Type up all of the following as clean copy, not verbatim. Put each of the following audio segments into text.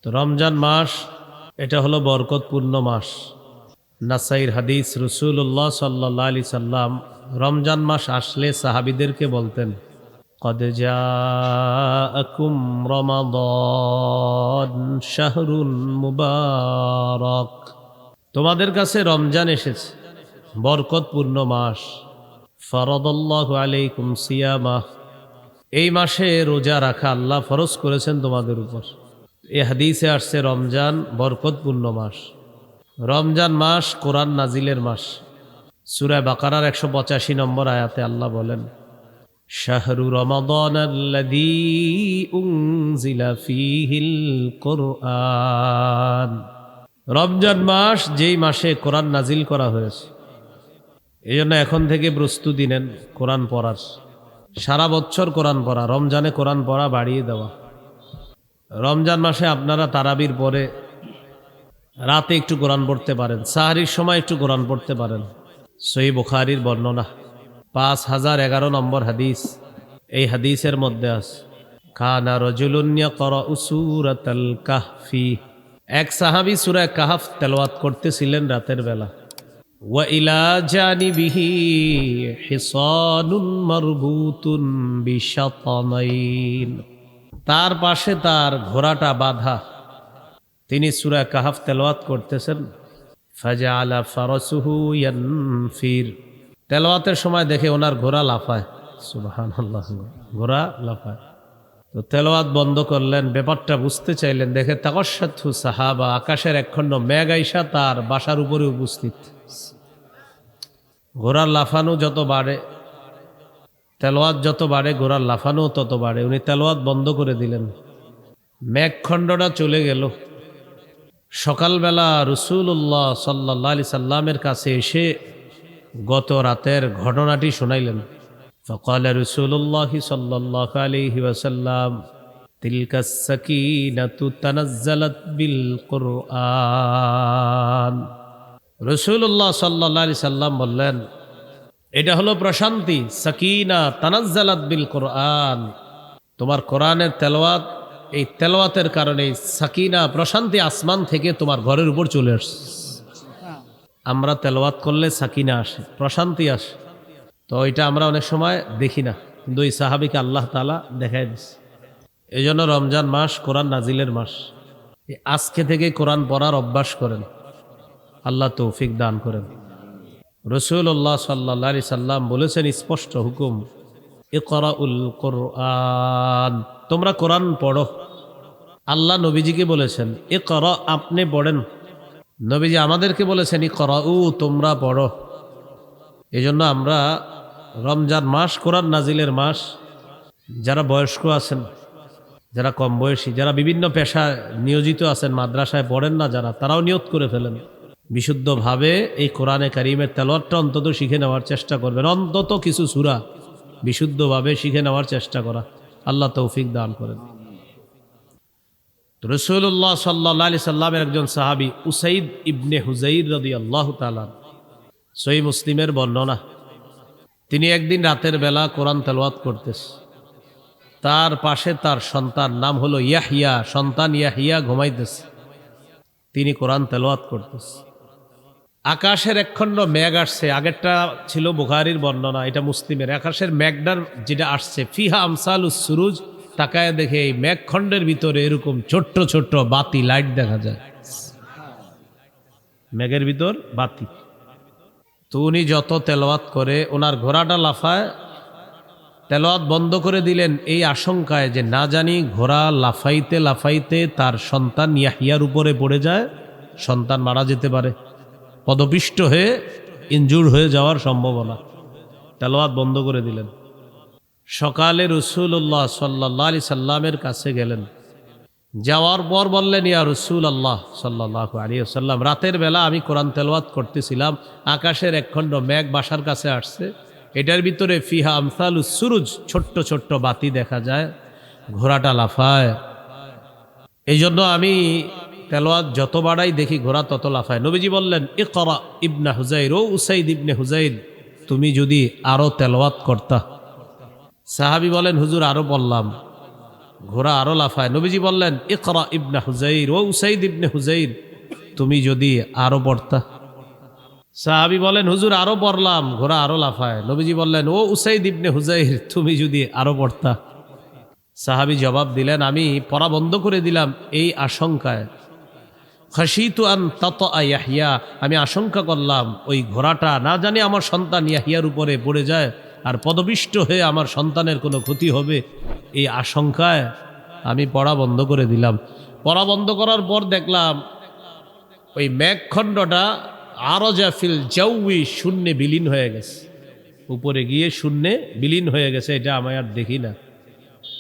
তো রমজান মাস এটা হলো বরকতপূর্ণ মাস। নাসাইর হাদিস, রাসূলুল্লাহ সাল্লাল্লাহু আলাইহি সাল্লাম রমজান মাস আসলে সাহাবীদেরকে বলতেন, কদ জাআকুম রমাদান শাহরুন মুবারক, তোমাদের কাছে রমজান এসেছে, বরকতপূর্ণ মাস। ফারাদাল্লাহু আলাইকুম সিয়ামাহ, এই মাসে রোজা রাখা আল্লাহ ফরজ করেছেন তোমাদের উপর। এই হাদিসে আসছে রমজান বরকতপূর্ণ মাস। রমজান মাস কোরআন নাজিলের মাস। সূরা বাকারার 185 নম্বর আয়াতে আল্লাহ বলেন, শাহরু রমাদানাল্লাযী উনজিলা ফীহিল কুরআন, রমজান মাস যেই মাসে কোরআন নাজিল করা হয়েছে। এই জন্য এখন থেকে প্রস্তুতি নেন কোরআন পড়ার। সারা বছর কোরআন পড়া, রমজানে কোরআন পড়া বাড়িয়ে দেওয়া। রমজান মাসে আপনারা তারাবির পরে রাতে একটু কোরআন পড়তে পারেন, সাহরির সময় একটু কোরআন পড়তে পারেন। সহিহ বুখারীর বর্ণনা 5011 নম্বর হাদিস। এই হাদিসের মধ্যে আছে, কানা রাজুলুন ইয়াকরাউ সূরাতাল কাহফি, এক সাহাবী সূরা কাহফ তেলাওয়াত করতেছিলেন রাতের বেলা। ওয়া ইলা জানিবিহি হিসানুন মারবুতুন বিশাতানাইন, তার পাশে তার ঘোড়াটা বাঁধা। তিনি সূরা কাহফ তেলাওয়াত করতেছেন। ফাজআলা ফারাসুহু ইয়ানফির, তেলাওয়াতের সময় দেখে ওনার ঘোড়া লাফায়। সুবহানাল্লাহ, ঘোড়া লাফায়। তো তেলাওয়াত বন্ধ করলেন, ব্যাপারটা বুঝতে চাইলেন, দেখে তাকাশশাতহু সাহাবা, আকাশের একখণ্ড মেঘ আইসা তার বাসার উপরে উপস্থিত। ঘোড়ার লাফানো যত বাড়ে, তেলাওয়াত যত বাড়ে, ঘোড়ার লাফানো তত বাড়ে। উনি তেলাওয়াত বন্ধ করে দিলেন, মেঘখণ্ডটা চলে গেল। সকালবেলা রাসূলুল্লাহ সাল্লাল্লাহু আলাইহি সাল্লামের কাছে এসে গত রাতের ঘটনাটি শোনাইলেন। ফাকালা রাসূলুল্লাহ সাল্লাল্লাহু আলাইহি ওয়াসাল্লাম, তিলকাস সাকিনাতু তানাজ্জালাত বিল কুরআন। রাসূলুল্লাহ সাল্লাল্লাহু আলাইহি সাল্লাম বললেন, এটা হলো প্রশান্তি, সাকিনা তানাজ্জালাত বিল কুরআন। তোমার কোরআনের তেলাওয়াত, এই তেলাওয়াতের কারণে সাকিনা প্রশান্তি আসমান থেকে তোমার ঘরের উপর চলে আসছে। আমরা তেলাওয়াত করলে সাকিনা আসে, প্রশান্তি আসে। তো এটা আমরা অনেক সময় দেখি না, কিন্তু এই সাহাবীকে আল্লাহ তাআলা দেখায় দিচ্ছে। এই জন্য রমজান মাস কোরআন নাজিলের মাস। আজকে থেকে কোরআন পড়ার অভ্যাস করেন, আল্লাহ তৌফিক দান করেন। রাসূলুল্লাহ সাল্লাল্লাহু আলাইহি সাল্লাম বলেছেন, স্পষ্ট হুকুম, ইকরাউল কুরআন, তোমরা কোরআন পড়ো। আল্লাহ নবীজিকে বলেছেন ইকরা, আপনি পড়েন। নবীজি আমাদেরকে বলেছেন ইকরাউ, তোমরা পড়ো। এই জন্য আমরা রমজান মাস কোরআন নাজিলের মাস। যারা বয়স্ক আছেন, যারা কম বয়সী, যারা বিভিন্ন পেশায় নিয়োজিত আছেন, মাদ্রাসায় পড়েন না যারা, তারাও নিয়ত করে ফেলেন, বিশুদ্ধভাবে এই কোরআনে কারীমের তেলাওয়াতটা অন্তত শিখে নেওয়ার চেষ্টা করবেন। অন্তত কিছু সূরা বিশুদ্ধভাবে শিখে নেওয়ার চেষ্টা করা। আল্লাহ তৌফিক দান করেন। রাসূলুল্লাহ সাল্লাল্লাহু আলাইহি সাল্লামের একজন সাহাবী উসাইদ ইবনে হুযাইর রাদিয়াল্লাহু তাআলা, সহিহ মুসলিমের বর্ণনা। তিনি একদিন রাতের বেলা কোরআন তেলাওয়াত করতেছে। তার পাশে তার সন্তান, নাম হলো ইয়াহইয়া, সন্তান ইয়াহইয়া ঘুমাইতেছে। তিনি কোরআন তেলাওয়াত করতেছে। আকাশের একখণ্ড মেঘ আসছে। আগেরটা ছিল বুখারীর বর্ণনা, এটা মুসলিমের। আকাশের মেঘটার যেটা আসছে, ফিহা আমসালুস সুরুজ, তাকায় দেখে এই মেঘখণ্ডের ভিতরে এরকম ছোট্ট ছোট্ট বাতি, লাইট দেখা যায়। মেঘের ভিতর বাতি। তো উনি যত তেলাওয়াত করে, ওনার ঘোড়াটা লাফায়। তেলাওয়াত বন্ধ করে দিলেন এই আশঙ্কায় যে না জানি ঘোড়া লাফাইতে লাফাইতে তার সন্তান ইয়াহইয়ার উপরে পড়ে যায়, সন্তান মারা যেতে পারে, পদপিষ্ট হয়ে ইনজুর হয়ে যাওয়ার সম্ভাবনা। তেলাওয়াত বন্ধ করে দিলেন। সকালে রাসূলুল্লাহ সাল্লাল্লাহু আলাইহি সাল্লামের কাছে গেলেন। যাওয়ার পর বললেন, ইয়া রাসূলুল্লাহ সাল্লাল্লাহু আলাইহি ওয়াসাল্লাম, রাতের বেলা আমি কোরআন তেলাওয়াত করতেছিলাম, আকাশের একখণ্ড মেঘ বাসার কাছে আসছে, এটার ভিতরে ফিহা আমসালুস সুরুজ, ছোট্ট ছোট্ট বাতি দেখা যায়, ঘোড়াটা লাফায়। এই জন্য আমি তেলাওয়াত যত বাড়াই দেখি ঘোড়া তত লাফায়। নবীজি বললেন, ইকরা ইবনে হুযাইর, ও উসাইদ ইবনে হুযাইর, তুমি যদি আরো তেলাওয়াত করতা। সাহাবী বলেন, হুজুর আরো বললাম। ঘোড়া আরো লাফায়। নবীজি বললেন, ইকরা ইবনে হুজাইর, ও উসাইদ ইবনে হুজাইর, তুমি যদি আরো পড়তা। সাহাবী বলেন, হুজুর আরো পড়লাম, ঘোড়া আরো লাফায়। নবীজি বললেন, ও উসাইদ ইবনে হুজাইর, তুমি যদি আরো পড়তা। সাহাবী জবাব দিলেন, আমি পড়া বন্ধ করে দিলাম এই আশঙ্কায়, খাশিতু আন তাতা ইয়াহইয়া, আমি আশঙ্কা করলাম ওই ঘোড়াটা না জানি আমার সন্তান ইয়াহিয়ার উপরে পড়ে যায় আর পদপিষ্ট হয়ে আমার সন্তানের কোনো ক্ষতি হবে, এই আশঙ্কায় আমি পড়া বন্ধ করে দিলাম। পড়া বন্ধ করার পর দেখলাম ওই মেঘখণ্ডটা আরজা ফিল জাউই, শূন্যে বিলীন হয়ে গেছে, উপরে গিয়ে শূন্যে বিলীন হয়ে গেছে। এটা আমি আর দেখি না।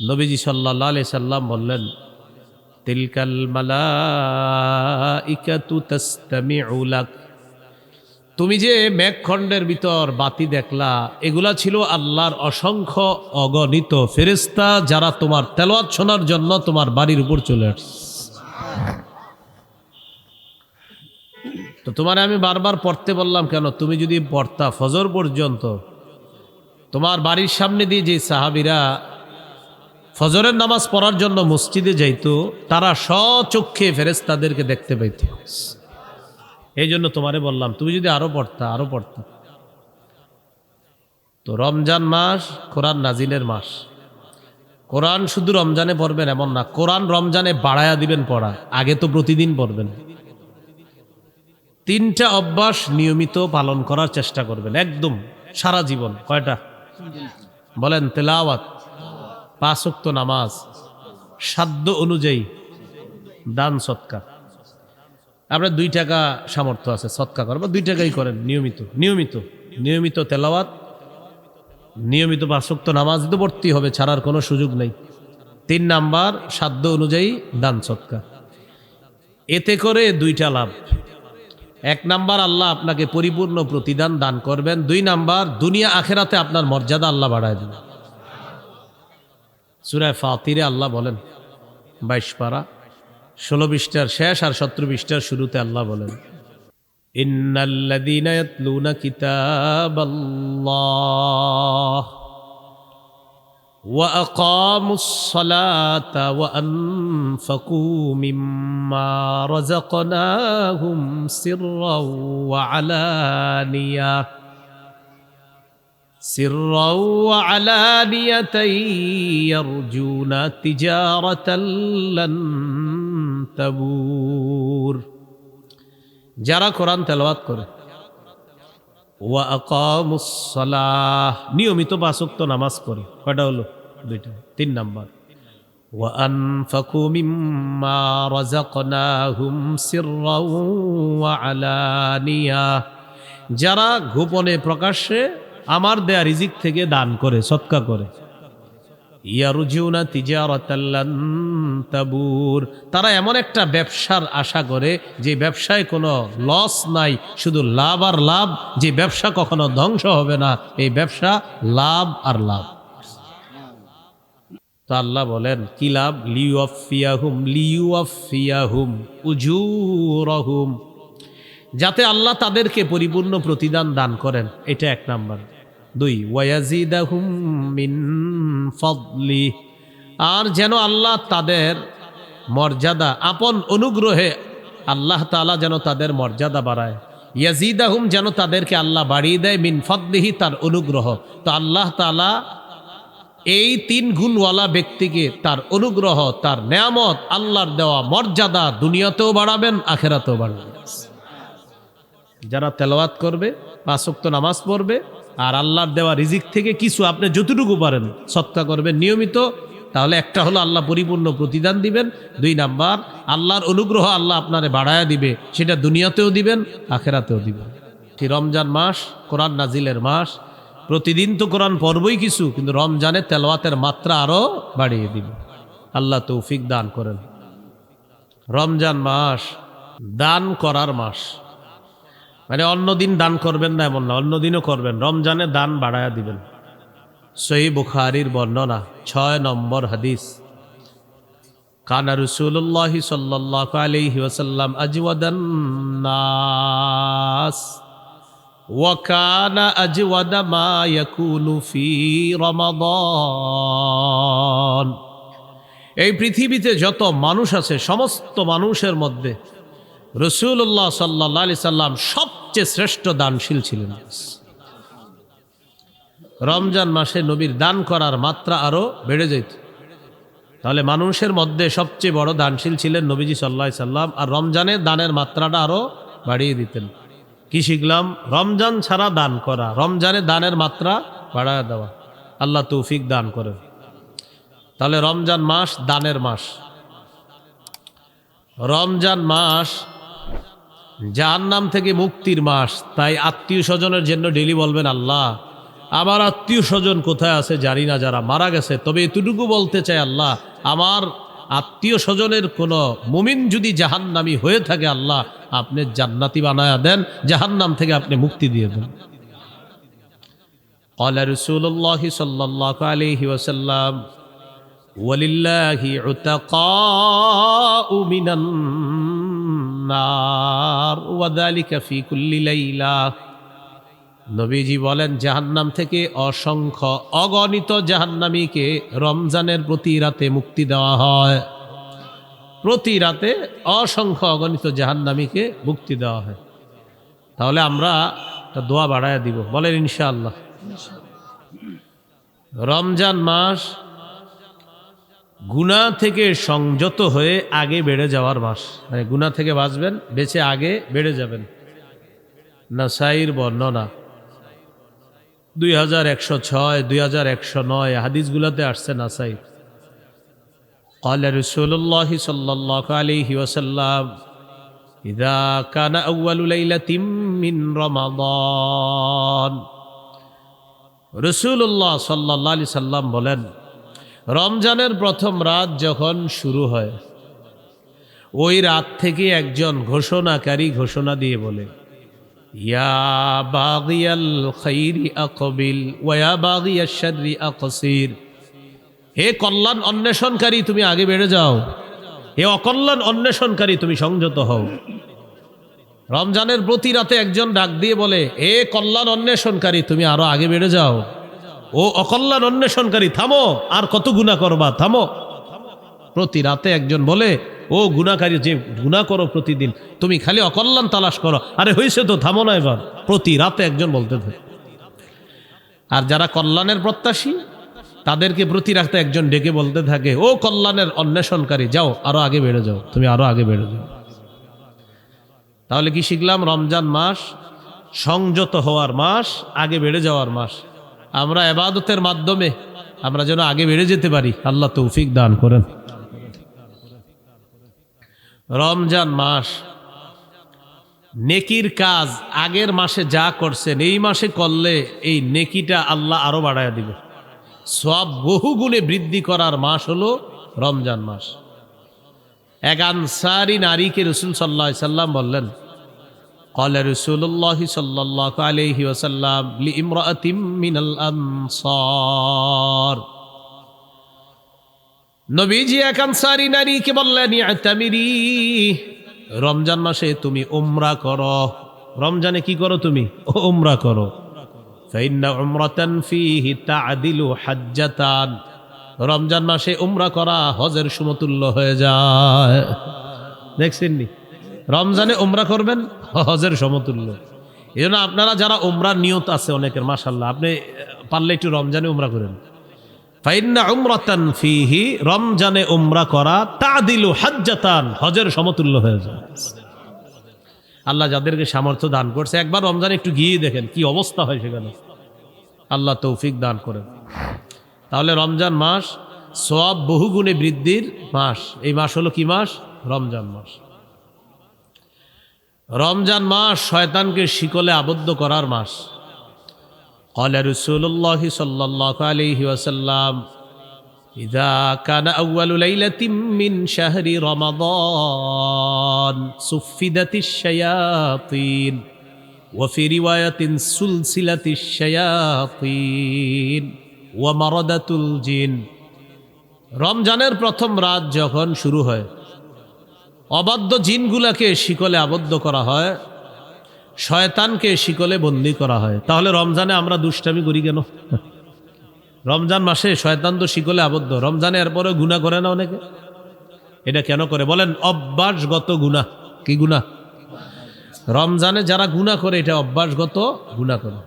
নবীজি সাল্লাল্লাহু আলাইহি সাল্লাম বললেন, তিলকাল মালাইকাতু তাসতামিউ লাক, তুমি যে মেঘখণ্ডের ভিতর বাতি দেখলা, এগুলা ছিল আল্লাহর অসংখ্য অগণিত ফেরেশতা, যারা তোমার তেলাওয়াত শোনার জন্য তোমার বাড়ির উপর চলে আসছে। তো তোমার আমি বারবার পড়তে বললাম কেন? তুমি যদি পড়তা ফজর পর্যন্ত, তোমার বাড়ির সামনে দিয়ে যে সাহাবীরা ফজরের নামাজ পড়ার জন্য মসজিদে যাইতো, তারা স্বচক্ষে ফেরেশতাদেরকে দেখতে পাইত। এই জন্য তোমারে বললাম তুমি যদি আরো পড়তা, আরো পড়তা। তো রমজান মাস কোরআন নাজিলের মাস। কোরআন শুধু রমজানে পড়বেন এমন না, কোরআন রমজানে বাড়ায়া দিবেন পড়া, আগে তো প্রতিদিন পড়বেন। 3টা অভ্যাস নিয়মিত পালন করার চেষ্টা করবেন একদম সারা জীবন। কয়টা বলেন? তেলাওয়াত, 5 ওয়াক্ত নামাজ, সাধ্য অনুযায়ী দান সৎকার। আপনার 2 টাকা সামর্থ্য আছে সৎকার করেন, বা 2 টাকাই করেন, নিয়মিত নিয়মিত নিয়মিত তেলাওয়াত, নিয়মিত 5 ওয়াক্ত নামাজ তো পড়তেই হবে, ছাড়ার কোনো সুযোগ নেই। 3 নাম্বার, সাধ্য অনুযায়ী দান সৎকার। এতে করে 2টা লাভ। 1 নাম্বার, আল্লাহ আপনাকে পরিপূর্ণ প্রতিদান দান করবেন। 2 নাম্বার, দুনিয়া আখেরাতে আপনার মর্যাদা আল্লাহ বাড়ায় দেবেন। সূরা ফাতিরে আল্লাহ বলেন, 22 পারা 16 পৃষ্ঠার শেষ আর 17 পৃষ্ঠার শুরুতে আল্লাহ বলেন, ইন্নাল্লাযীনা ইয়াতলুনা কিতাবাল্লাহ ওয়া আকামুস সালাতা ওয়া আনফাকু মিম্মা রাযাকনাহুম সিররাও ওয়া আলানিয়া ইয়ারজুনা তিজারাতাল লান তাবুর। যারা কোরআন তেলাওয়াত করে, ওয়া আকামুস সালাহ, নিয়মিত 5 ওয়াক্ত নামাজ পড়ে, কয়টা হলো? 2টা। 3 নাম্বার, ওয়া আনফাকু মিম্মা রাযাকনাহুম সিররাও ওয়া আলানিয়া, যারা গোপনে প্রকাশ্যে আমার দেয়া রিজিক থেকে দান করে, সদকা করে। ইয়ারজুনা তিজারাতাল লান তাবুর, তারা এমন একটা ব্যবসার আশা করে যে ব্যবসায় কোনো লস নাই, শুধু লাভ আর লাভ, যে ব্যবসা কখনো ধ্বংস হবে না, এই ব্যবসা লাভ আর লাভ। তো আল্লাহ বলেন কি লাভ? লিউয়াফিয়াহুম উজুরহুম, যাতে আল্লাহ তাদেরকে পরিপূর্ণ প্রতিদান দান করেন, এটা 1 নাম্বার। 2, ওয়ায়াজিদাহুম মিন ফাদলি, আর যেন আল্লাহ তাদের মর্যাদা, আপন অনুগ্রহে আল্লাহ তাআলা যেন তাদের মর্যাদা বাড়ায়। ইয়াজিদাহুম, যেন তাদেরকে আল্লাহ বাড়িয়ে দেয়, মিন ফাদলিহি, তার অনুগ্রহ। তো আল্লাহ তাআলা এই 3 গুণওয়ালা ব্যক্তিকে তার অনুগ্রহ, তার নেয়ামত, আল্লাহর দেওয়া মর্যাদা দুনিয়াতেও বাড়াবেন, আখেরাতেও বাড়াবেন। যারা তেলাওয়াত করবে, 5 ওয়াক্ত নামাজ পড়বে, আর আল্লাহর দেওয়া রিজিক থেকে কিছু আপনি যতটুকু পারেন সদকা করবেন নিয়মিত, তাহলে একটা হলো আল্লাহ পরিপূর্ণ প্রতিদান দিবেন। 2 নাম্বার, আল্লাহর অনুগ্রহ আল্লাহ আপনারে বাড়ায়া দিবে, সেটা দুনিয়াতেও দিবেন, আখেরাতেও দিবেন। রমজান মাস কোরআন নাজিলের মাস, প্রতিদিন তো কোরআন পড়বই কিছু, কিন্তু রমজানে তেলাওয়াতের মাত্রা আরো বাড়িয়ে দিবে। আল্লাহ তৌফিক দান করেন। রমজান মাস দান করার মাস, মানে অন্য দিন দান করবেন না এমন না, অন্য দিনও করবেন, রমজানে দান বাড়ায়া দিবেন। সহিহ বুখারীর বর্ণনা, 6 নম্বর হাদিস, কানা রাসূলুল্লাহ সাল্লাল্লাহু আলাইহি ওয়াসাল্লাম আজওয়াদান নাস ওয়া কানা আজওয়াদা মা ইয়াকুনু ফি রমাদান। এই পৃথিবীতে যত মানুষ আছে সমস্ত মানুষের মধ্যে রাসূলুল্লাহ সাল্লাল্লাহু আলাইহি সাল্লাম সবচেয়ে শ্রেষ্ঠ দানশীল ছিলেন। রমজান মাসে নবীর দান করার মাত্রা আরো বেড়ে যেত। তাহলে মানুষের মধ্যে সবচেয়ে বড় দানশীল ছিলেন নবীজি সাল্লাল্লাহু আলাইহি সাল্লাম, আর রমজানে দানের মাত্রাটা আরো বাড়িয়ে দিতেন। কি শিখলাম? রমজান ছাড়া দান করা, রমজানে দানের মাত্রা বাড়ায় দেওয়া। আল্লাহ তৌফিক দান করেন। তাহলে রমজান মাস দানের মাস। রমজান মাস জাহান্নাম থেকে মুক্তির মাস। তাই আত্মীয় স্বজনের জন্য ডেলি বলবেন, আল্লাহ আমার আত্মীয় স্বজন কোথায় আছে জানি না, যারা মারা গেছে, তবে এতটুকু বলতে চাই, আল্লাহ আমার আত্মীয় স্বজনের কোনো মুমিন যদি জাহান্নামী হয়ে থাকে, আল্লাহ আপনি জান্নাতি বানায়া দেন, জাহান্নাম থেকে আপনি মুক্তি দিয়ে দেন। ক্বালা রাসূলুল্লাহ সাল্লাল্লাহু আলাইহি ওয়াসাল্লাম ওয়ালিল্লাহি উতাকাউ মিনান নার ওয়া যালিকা ফি কুল্লি লাইলা। নবীজি বলেন, জাহান্নাম থেকে অসংখ্য অগণিত জাহান্নামীকে রমজানের প্রতি রাতে মুক্তি দেওয়া হয়। প্রতি রাতে অসংখ্য অগণিত জাহান্নামীকে মুক্তি দেওয়া হয়। তাহলে আমরা দোয়া বাড়ায় দিব, বলেন ইনশাআল্লাহ। রমজান মাস গুনাহ থেকে সংযত হয়ে আগে বেড়ে যাওয়ার মাস। মানে গুনাহ থেকে বাঁচবেন, বেঁচে আগে বেড়ে যাবেন। নাসাইর বর্ণনা 2106, 2109 হাদিসগুলোতে আসছে নাসাই। ক্বালা রাসূলুল্লাহ সাল্লাল্লাহু আলাইহি ওয়াসাল্লাম ইযা কানা আউয়ালু লাইলাতিন মিন রমাদান। রাসূলুল্লাহ সাল্লাল্লাহু আলাইহি সাল্লাম বলেন, রমজানের প্রথম রাত যখন শুরু হয়, ওই রাত থেকে একজন ঘোষণাকারী ঘোষণা দিয়ে বলে, ইয়া বাগিয়াল খাইরি আকবিল ওয়া ইয়া বাগিয়াশ শাররি আকসির। হে কল্যাণ অন্বেষণকারী, তুমি আগে বেড়ে যাও। হে অকল্যাণ অন্বেষণকারী, তুমি সংযত হও। রমজানের প্রতি রাতে একজন ডাক দিয়ে বলে, হে কল্যাণ অন্বেষণকারী, তুমি আরো আগে বেড়ে যাও। ও অকল্যাণ অন্বেষণকারী, থামো, আর কত গুনাহ করবা, থামো। প্রতি রাতে একজন বলে, ও গুনাহকারী, যে গুনাহ করো প্রতিদিন, তুমি খালি অকল্যাণ তালাশ করো, আরে হয়েছে তো, থামো না এবার। প্রতি রাতে একজন বলতে থাকে। আর যারা কল্যাণের প্রত্যাশী, তাদেরকে প্রতি রাতে একজন ডেকে বলতে থাকে, ও কল্যাণের অন্বেষণকারী, যাও, আরো আগে বেড়ে যাও, তুমি আরো আগে বেড়ে যাও। তাহলে কি শিখলাম? রমজান মাস সংযত হওয়ার মাস, আগে বেড়ে যাওয়ার মাস। আমরা ইবাদতের মাধ্যমে আমরা যেন আগে বেড়ে যেতে পারি, আল্লাহ তৌফিক দান করেন। রমজান মাস নেকির কাজ আগের মাসে যা করছেন এই মাসে করলে এই নেকিটা আল্লাহ আরো বাড়ায় দিবে। সওয়াব বহু গুণে বৃদ্ধি করার মাস হলো রমজান মাস। এক আনসারী নারীকে রাসূল সাল্লাল্লাহু আলাইহি সাল্লাম বললেন, ক্বালা রাসূলুল্লাহ সাল্লাল্লাহু আলাইহি ওয়াসাল্লাম লিইমরাআতিন মিনাল আনসার। নবীজি এক আনসারী নারীকে বললেন, ইতামিরি, রমজান মাসে তুমি উমরা করো। রমজানে কি করো তুমি? উমরা করো। ফাইন্না উমরাতান ফীহি তা'দিলু হাজ্জাতান। রমজান মাসে উমরা করা হজের সমতুল্য হয়ে যায়। দেখছেন নি? রমজানে উমরা করবেন, হজের সমতুল্য। এই জন্য আপনারা যারা উমরার নিয়ত আছে অনেকের, মাশাআল্লাহ, আপনি পারলে একটু রমজানে উমরা করেন। ফাইন্না উমরাতান ফীহি, রমজানে উমরা করা তা'দিলু হাজ্জাতান, হজের সমতুল্য হয়ে যায়। আল্লাহ যাদেরকে সামর্থ্য দান করছে, একবার রমজানে একটু গিয়ে দেখেন কি অবস্থা হয় সেখানে। আল্লাহ তৌফিক দান করেন। তাহলে রমজান মাস সওয়াব বহুগুণে বৃদ্ধির মাস। এই মাস হলো কি মাস? রমজান মাস। রমজান মাস শয়তানকে শিকলে আবদ্ধ করার মাস। ক্বালা রাসূলুল্লাহ সাল্লাল্লাহু আলাইহি ওয়াসাল্লাম ইযা কানা আউয়ালু লাইলাতিন মিন শাহরি রমাদান সুফিদাতিশ শায়াতিন ওয়া ফি রিওয়ায়াতিন সুলসিলাতিশ শায়াতিন ওয়া মারাদাতুল জিন। রমজানের প্রথম রাত যখন শুরু হয়, অবাধ্য জিনগুলাকে শিকলে আবদ্ধ করা হয়, শয়তানকে শিকলে বন্দী করা হয়। তাহলে রমজানে আমরা দুষ্টামি করি কেন? রমজান মাসে শয়তান তো শিকলে আবদ্ধ, রমজানে এরপরেও গুনাহ করে না অনেকে। এটা কেন করে বলেন? অভ্যাসগত গুনাহ। কি গুনাহ? রমজানে যারা গুনাহ করে এটা অভ্যাসগত গুনাহ করে।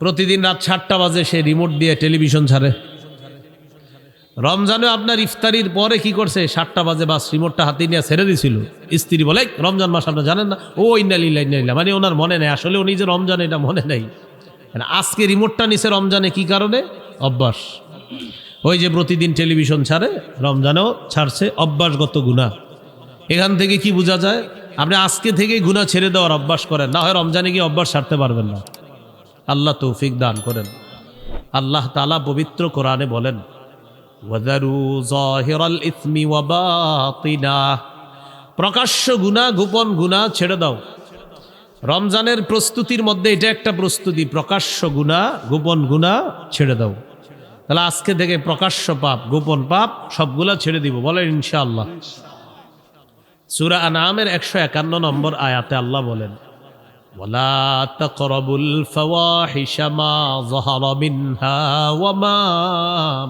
প্রতিদিন রাত 7টা বাজে সে রিমোট দিয়ে টেলিভিশন ছাড়ে। রমজানে আপনার ইফতারির পরে কি করছে? 7টা বাজে বাস রিমোটটা হাতে নিয়ে ছেড়ে দিছিল। স্ত্রী বলে, রমজান মাস আপনারা জানেন না? ও ইন্নালিল্লাহ ইন্নালিল্লাহ, মানে ওনার মনে নেই, আসলে উনি যে রমজান এটা মনে নেই। আজকে রিমোটটা নিছে রমজানে, কি কারণে? অভ্যাস। ওই যে প্রতিদিন টেলিভিশন ছাড়ে, রমজানেও ছাড়ছে, অভ্যাসগত গুনাহ। এখান থেকে কি বোঝা যায়? আপনি আজকে থেকে গুনাহ ছেড়ে দেওয়ার অভ্যাস করেন, না হয় রমজানে গিয়ে অভ্যাস ছাড়তে পারবেন না। আল্লাহ তৌফিক দান করেন। আল্লাহ তাআলা পবিত্র কোরআনে বলেন, ওয়াযারু যাহিরাল ইসমি ওয়া বাতিনাহ, প্রকাশ্য গুনাহ গোপন গুনাহ ছেড়ে দাও। রমজানের প্রস্তুতির মধ্যে এটা একটা প্রস্তুতি, প্রকাশ্য গুনাহ গোপন গুনাহ ছেড়ে দাও। তাহলে আজকে থেকে প্রকাশ্য পাপ গোপন পাপ সবগুলা ছেড়ে দিব, বলেন ইনশাআল্লাহ। সূরা আনআমের 151 নম্বর আয়াতে আল্লাহ বলেন, ওয়ালা তাকরাবুল ফাওয়াহিশা মা যাহারা মিনহা ওয়া মা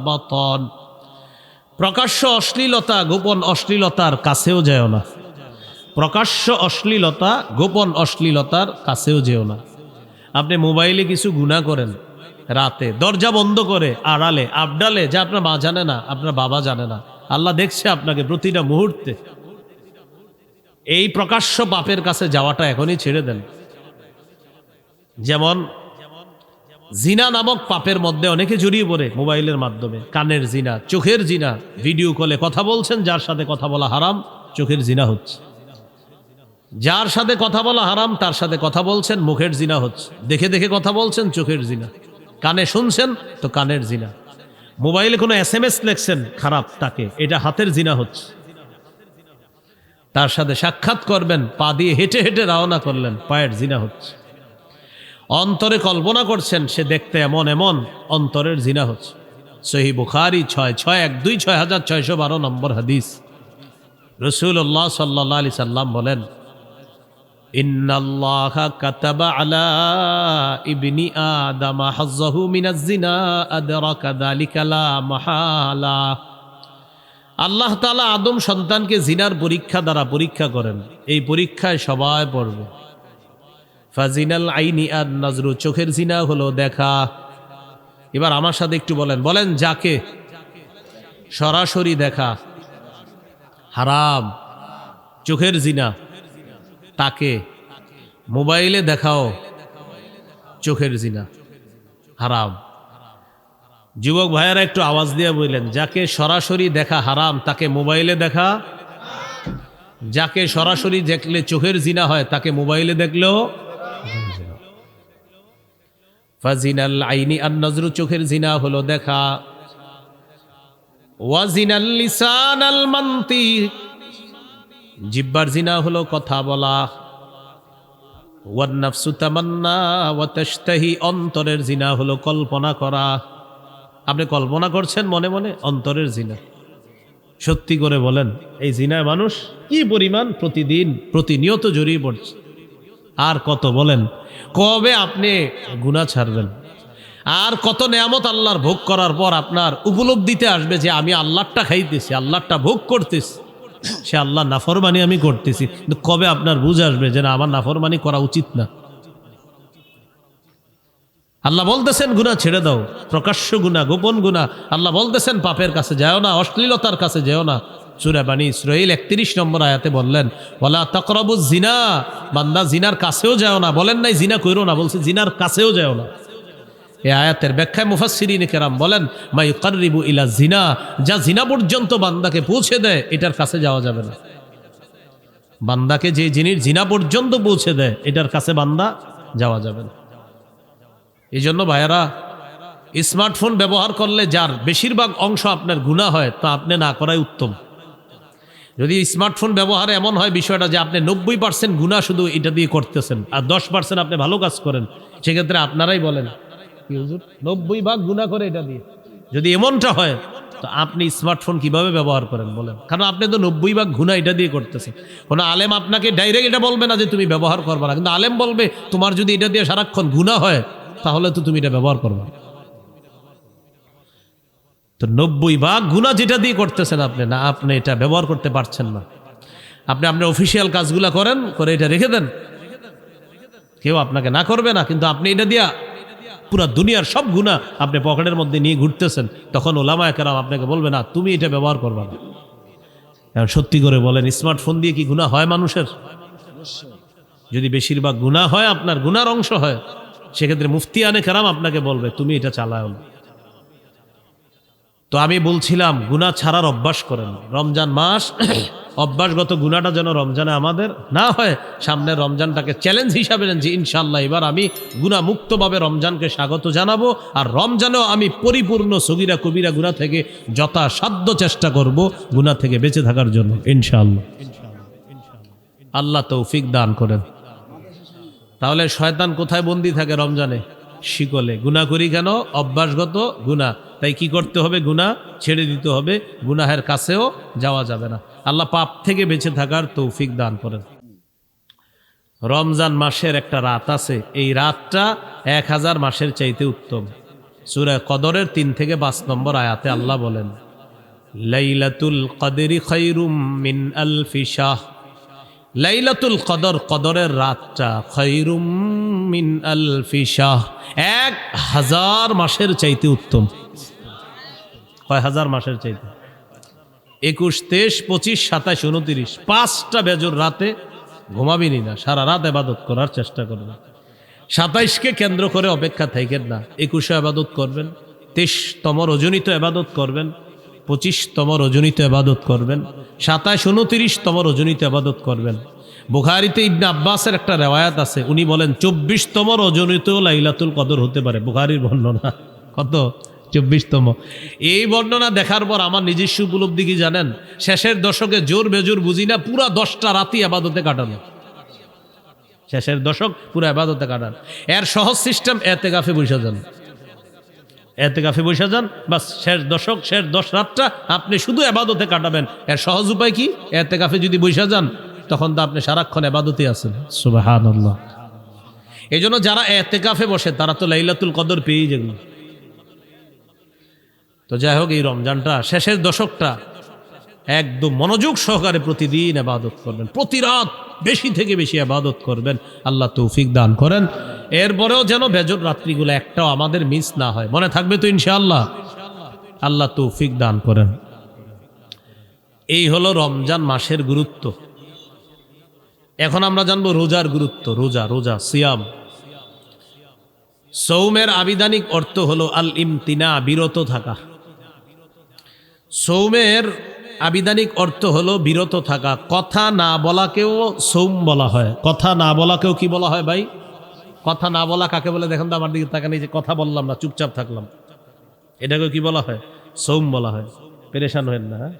বাতান, প্রকাশ্য অশ্লীলতা গোপন অশ্লীলতার কাছেও যেও না। প্রকাশ্য অশ্লীলতা গোপন অশ্লীলতার কাছেও যেও না। আপনি মোবাইলে কিছু গুনাহ করেন, রাতে দরজা বন্ধ করে আড়ালে আবডালে, যা আপনার মা জানে না, আপনার বাবা জানে না, আল্লাহ দেখছে আপনাকে প্রতিটা মুহূর্তে। এই প্রকাশ্য পাপের কাছে যাওয়াটা এখনই ছেড়ে দেন। যেমন জিনা নামক পাপের মধ্যে অনেকে জড়িয়ে পড়ে মোবাইলের মাধ্যমে। কানের জিনা, চোখের জিনা, ভিডিও কলে কথা বলছেন, যার সাথে কথা বলা হারাম, চোখের জিনা হচ্ছে। যার সাথে কথা বলা হারাম তার সাথে কথা বলছেন, মুখের জিনা হচ্ছে। দেখে দেখে কথা বলছেন, চোখের জিনা। কানে শুনছেন তো কানের জিনা। মোবাইলে কোনো SMS লেখছেন খারাপ তাকে, এটা হাতের জিনা হচ্ছে। তার সাথে সাক্ষাৎ করবেন, পা দিয়ে হেঁটে হেঁটে রওনা করলেন, পায়ের জিনা হচ্ছে। অন্তরে কল্পনা করছেন সে দেখতে এমন এমন, অন্তরের জিনা হচ্ছে। সহিহ বুখারী 6612 নম্বর হাদিস। রাসূলুল্লাহ সাল্লাল্লাহু আলাইহি সাল্লাম বলেন, ইন্নাল্লাহা কাতাবা আলা ইবনি আদম হাজ্জাহু মিনাজ জিনা আদরাকা যালিকা লা মাহালা। আল্লাহ তাআলা আদম সন্তানকে জিনার পরীক্ষা দ্বারা পরীক্ষা করেন, এই পরীক্ষায় সবাই পড়বে। ফাজিনাল আইনি আন নাজরু, চোখের জিনা হলো দেখা। এবার আমার সাথে একটু বলেন, বলেন যাকে সরাসরি দেখা হারাম, চোখের জিনা, তাকে মোবাইলে দেখাও চোখের জিনা, হারাম। যুবক ভাইয়ারা একটু আওয়াজ দিয়ে বললেন, যাকে সরাসরি দেখা হারাম তাকে মোবাইলে দেখা, যাকে সরাসরি দেখলে চোখের জিনা হয় তাকে মোবাইলে দেখলেও ফাজিনাল আইনি আন নজরু, চোখের জিনা হলো দেখা। ওয়াজিনাল লিসানাল মানতিক, জিহ্বার জিনা হলো কথা বলা। ওয়ান নাফসু তামান্না ওয়া তাশতাহি, অন্তরের জিনা হলো কল্পনা করা। আপনি কল্পনা করছেন মনে মনে, অন্তরের জিনা। সত্যি করে বলেন, এই জিনায় মানুষ কি পরিমাণ প্রতিদিন প্রতিনিয়ত জড়িয়ে পড়ছে। আর কত বলেন, কবে আপনি গুনাহ ছাড়বেন? আর কত নেয়ামত আল্লাহর ভোগ করার পর আপনার উপলব্ধিতে আসবে যে আমি আল্লাহরটা খাইতেছি, আল্লাহরটা ভোগ করতেছি, সে আল্লাহ নাফরমানি আমি করতেছি। কিন্তু কবে আপনার বুঝ আসবে যে না, আমার নাফরমানি করা উচিত না? আল্লাহ বলতেছেন গুনাহ ছেড়ে দাও, প্রকাশ্য গুনাহ গোপন গুনাহ। আল্লাহ বলতেছেন পাপের কাছে যাও না, অশ্লীলতার কাছে যেও না। সূরা বানী ইসরাঈল 31 নম্বর আয়াতে বললেন, ওয়ালা তাকরাবুজ জিনা, বান্দা জিনার কাছেও যাও না। বলেন নাই জিনা কইরো না, বলছে জিনার কাছেও যাও না। এই আয়াতের ব্যাখ্যায় মুফাসসিরিন কেরাম বলেন, মা ইউকাররিবু ইলা জিনা, যা জিনা পর্যন্ত বান্দাকে পৌঁছে দেয় এটার কাছে যাওয়া যাবে না। বান্দাকে যে জিনিস জিনা পর্যন্ত পৌঁছে দেয় এটার কাছে বান্দা যাওয়া যাবে না। এই জন্য ভাইয়ারা, স্মার্টফোন ব্যবহার করলে যার বেশিরভাগ অংশ আপনার গুনাহ হয়, তা আপনি না করাই উত্তম। যদি স্মার্টফোন ব্যবহারে এমন হয় বিষয়টা যে আপনি 90% গুনাহ শুধু এটা দিয়ে করতেছেন আর 10% আপনি ভালো কাজ করেন, সেক্ষেত্রে আপনারাই বলেন, কি হুজুর 90% গুনাহ করে এটা দিয়ে। যদি এমনটা হয় তো আপনি স্মার্টফোন কিভাবে ব্যবহার করেন বলেন? কারণ আপনি তো 90% গুনাহ এটা দিয়ে করতেছেন। কোনো আলেম আপনাকে ডাইরেক্ট এটা বলবে না যে তুমি ব্যবহার করবে না, কিন্তু আলেম বলবে তোমার যদি এটা দিয়ে সারাক্ষণ গুনাহ হয় তাহলে তো তুমি এটা ব্যবহার করবে। তো 90 ভাগ গুনাহ যেটা দিয়ে করতেছেন আপনি, না আপনি এটা ব্যবহার করতে পারছেন না। আপনি আপনার অফিসিয়াল কাজগুলা করেন, করে এটা রেখে দেন, কেউ আপনাকে না করবে না, কিন্তু আপনি এটা দিয়া পুরা দুনিয়ার সব গুনাহ আপনি পকেটের মধ্যে নিয়ে ঘুরতেছেন, তখন ওলামায়ে কেরাম আপনাকে বলবে না তুমি এটা ব্যবহার করবে না। এখন সত্যি করে বলেন, স্মার্টফোন দিয়ে কি গুনাহ হয় মানুষের? যদি বেশিরভাগ গুনাহ হয়, আপনার গুনার অংশ হয়, সেক্ষেত্রে মুফতিয়ানে কেরাম আপনাকে বলবে তুমি এটা চালাও না। তো আমি বলছিলাম গুনাহ ছাড়ার অভ্যাস করেন। রমজান মাস অভ্যাসগত গুনাহটা যেন রমজানে আমাদের না হয়। সামনে রমজানটাকে চ্যালেঞ্জ হিসাবে নেন যে ইনশাআল্লাহ এবার আমি গুনাহ মুক্তভাবে রমজানকে স্বাগত জানাবো, আর রমজানেও আমি পরিপূর্ণ সগীরা কবিরা গুনাহ থেকে যথাসাধ্য চেষ্টা করব গুনাহ থেকে বেঁচে থাকার জন্য ইনশাআল্লাহ। আল্লাহ তৌফিক দান করেন। তাহলে শয়তান কোথায় বন্দী থাকে? রমজানে শিকলে। গুনাহ করি কেন? অভ্যাসগত গুনাহ। তাই কি করতে হবে? গুনাহ ছেড়ে দিতে হবে, গুনাহের কাছেও যাওয়া যাবে না। আল্লাহ পাপ থেকে বেঁচে থাকার তৌফিক দান করেন। রমজান মাসের একটা রাত আছে, এই রাতটা 1000 মাসের চাইতে উত্তম। সূরা কদরের 3 থেকে 5 নম্বর আয়াতে আল্লাহ বলেন, লাইলাতুল কদরি খায়রুম মিন আলফি শাহ। লাইলাতুল কদর, কদরের রাতটা, খায়রুম মিন আলফি শাহ, 1000 মাসের চাইতে উত্তম। কয় হাজার মাসের চাইতে? 21, 23, 25, 27, 29, 5টা বেজর রাতে ঘুমাবিনি না, সারা রাত ইবাদত করার চেষ্টা করবেন। 27কে কেন্দ্র করে অপেক্ষা থাকেন না, 21 ইবাদত করবেন, 23তম রজনীতে ইবাদত করবেন, 25তম রজনীতে ইবাদত করবেন, 27, 29তম রজনীতে ইবাদত করবেন। বুখারীতে ইবনে আব্বাসের একটা রিওয়ায়াত আছে, উনি বলেন 24তম রজনীতেও লাইলাতুল কদর হতে পারে। বুখারীর বর্ণনা। কত? 24তম। এই বর্ণনা দেখার পর আমার নিজস্ব উপলব্ধি কি জানেন? শেষের দশকে জোর বেজোর বুঝি না, পুরা 10টা রাতই ইবাদতে কাটানো। শেষের দশক পুরো ইবাদতে কাটান। এর সহজ সিস্টেম, এতেকাফে বসে যান। এতেকাফে বসে যান, বাস শেষ দশক, শেষ 10 রাতটা আপনি শুধু ইবাদতে কাটাবেন। এর সহজ উপায় কি? এতেকাফে যদি বসে যান, তখন তো আপনি সারাক্ষণ ইবাদতে আছেন। সুবহানাল্লাহ। এই জন্য যারা এতেকাফে বসে তারা তো লাইলাতুল কদর পেয়েই যেগুলো। তো যাই হোক, এই রমজানটা শেষের দশকটা একদম মনোযোগ সহকারে প্রতিদিন ইবাদত করবেন, প্রতি রাত বেশি থেকে বেশি ইবাদত করবেন। আল্লাহ তৌফিক দান করেন। এরপরেও যেন বেজর রাত্রিগুলো একটাও আমাদের মিস না হয়। মনে থাকবে তো ইনশাআল্লাহ? আল্লাহ তৌফিক দান করেন। এই হলো রমজান মাসের গুরুত্ব। এখন আমরা জানবো রোজার গুরুত্ব। রোজা, রোজা, সিয়াম। সৌমের আবিধানিক অর্থ হলো আল ইমতিনা, বিরত থাকা। সৌমের আবিধানিক অর্থ হলো বিরত থাকা। কথা না বলাকেও সৌম বলা হয়। কথা না বলাকেও কি বলা হয় ভাই? কথা না বলা কাকে বলে? দেখেন তো আমার দিকে তাকান, এই যে কথা বললাম না, চুপচাপ থাকলাম, এটাকে কি বলা হয়? সৌম বলা হয়। পেরেশান হয়েন না, হ্যাঁ?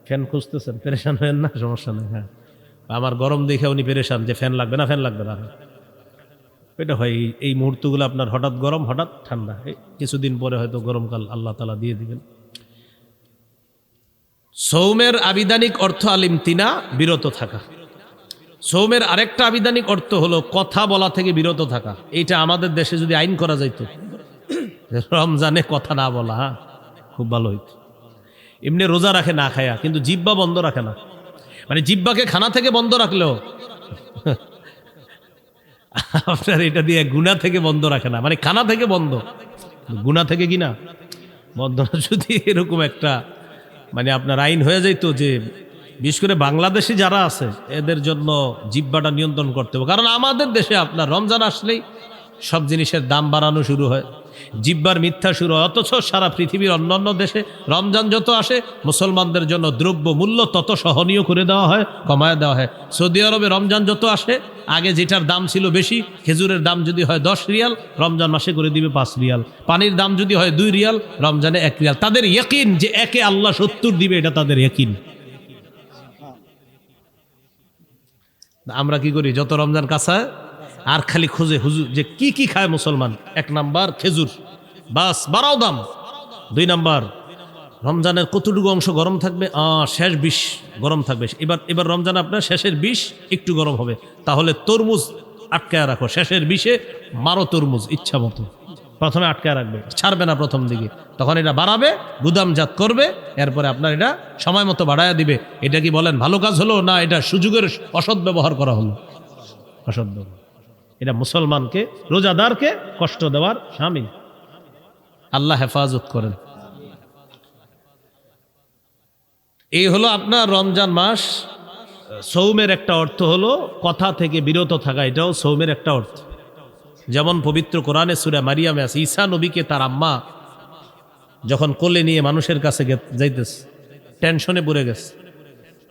ফ্যান খুঁজতেছেন, পেরেশান হয়েন না, সমস্যা নেই। হ্যাঁ, আমার গরম দেখে উনি পেরেশান যে ফ্যান লাগবে না, ফ্যান লাগবে না। এটা হয়, এই মুহূর্তগুলো আপনার হঠাৎ গরম, হঠাৎ ঠান্ডা। কিছুদিন পরে হয়তো গরমকাল আল্লাহ তাআলা দিয়ে দিবেন। সৌমের আবিধানিক অর্থ আল ইমতিনা, বিরত থাকা। সৌমের আরেকটা আবিধানিক অর্থ হলো কথা বলা থেকে বিরত থাকা। এইটা আমাদের দেশে যদি আইন করা যাইত, রমজানে কথা না বলা, হ্যাঁ, খুব ভালো হইত। এমনি রোজা রাখে না খায়া, কিন্তু জিহ্বা বন্ধ রাখে না। মানে জিহ্বাকে খানা থেকে বন্ধ রাখলেও আপনার এটা দিয়ে গুনাহ থেকে বন্ধ রাখে না। মানে খানা থেকে বন্ধ, গুনাহ থেকে কি না বন্ধ না। যদি এরকম একটা মানে আপনার আইন হয়ে যাইতো যে বিশেষ করে বাংলাদেশে যারা আছে এদের জন্য জিহ্বাটা নিয়ন্ত্রণ করতে হবে। কারণ আমাদের দেশে আপনার রমজান আসলেই সব জিনিসের দাম বাড়ানো শুরু হয়, জিহ্বার মিথ্যা শুরু হয়। অথচ সারা পৃথিবীর অন্যান্য দেশে রমজান যত আসে মুসলমানদের জন্য দ্রব্য মূল্য তত সহনীয় করে দেওয়া হয়, কমায় দেওয়া হয়। সৌদি আরবে রমজান যত আসে, আগে যেটার দাম ছিল বেশি, খেজুরের দাম যদি হয় 10 রিয়াল, রমজান মাসে করে দিবে 5 রিয়াল। পানির দাম যদি হয় 2 রিয়াল, রমজানে 1 রিয়াল। তাদের ইয়াকিন যে একে আল্লাহ 70 দিবে, এটা তাদের ইয়াকিন। আমরা কি করি? যত রমজান কাছায় আর খালি খুঁজে হুজুর যে কি কি খায় মুসলমান। 1 নাম্বার খেজুর, বাস বাড়াও দাম। 2 নাম্বার রমজানের কতটুকু অংশ গরম থাকবে? শেষ 20 গরম থাকবে। এবার রমজান আপনার শেষের 20 একটু গরম হবে, তাহলে তরমুজ আটকায় রাখো, শেষের 20-এ মারো তরমুজ ইচ্ছা মতো। প্রথমে আটকায় রাখবে, ছাড়বে না প্রথম দিকে। তখন এটা বাড়াবে, গুদামজাত করবে, এরপরে আপনার এটা সময় মতো বাড়ায়া দিবে। এটা কি বলেন ভালো কাজ হলো, না এটা সুযোগের অসৎ ব্যবহার করা হলো? অসৎ ব্যবহার। এটা মুসলমানকে, রোজাদারকে কষ্ট দেওয়ার শামিল। আল্লাহ হেফাজত করেন। এই হলো আপনার রমজান মাস। সৌমের একটা অর্থ হলো কথা থেকে বিরত থাকা, এটাও সৌমের একটা অর্থ। যেমন পবিত্র কোরআনে সূরা মারিয়ামে আছে, ঈসা নবীকে তার আম্মা যখন কোলে নিয়ে মানুষের কাছে যাইতেছে, টেনশনে পড়ে গেছে।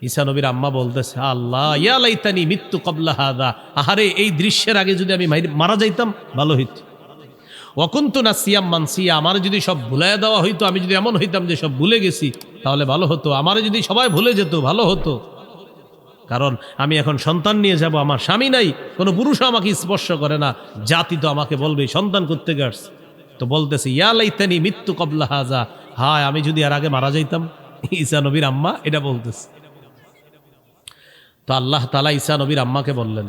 ঈসা নবীর আম্মা বলতেছে, আল্লাহ ইয়া লাইতানি মিত্তু ক্বাবলা হাযা, আহারে এই দৃশ্যের আগে যদি আমি মারা যাইতাম ভালো হইত। ওয়া কুনতু নাসিয়াম মানসিয়া, আমার যদি সব ভুলাইয়া দেওয়া হইতো, আমি যদি এমন হইতাম যে সব ভুলে গেছি তাহলে ভালো হতো। আমার যদি সবাই ভুলে যেত ভালো হতো, কারণ আমি এখন সন্তান নিয়ে যাব, আমার স্বামী নাই, কোনো পুরুষও আমাকে স্পর্শ করে না, জাতি তো আমাকে বলবে সন্তান করতে গেছে। তো বলতেছে ইয়া লাইতানি মিত্তু ক্বাবলা হাযা, হায় আমি যদি আর আগে মারা যাইতাম। ঈসা নবীর আম্মা এটা বলতেছে। তো আল্লাহ তাআলা ঈসা নবীর আম্মাকে বললেন,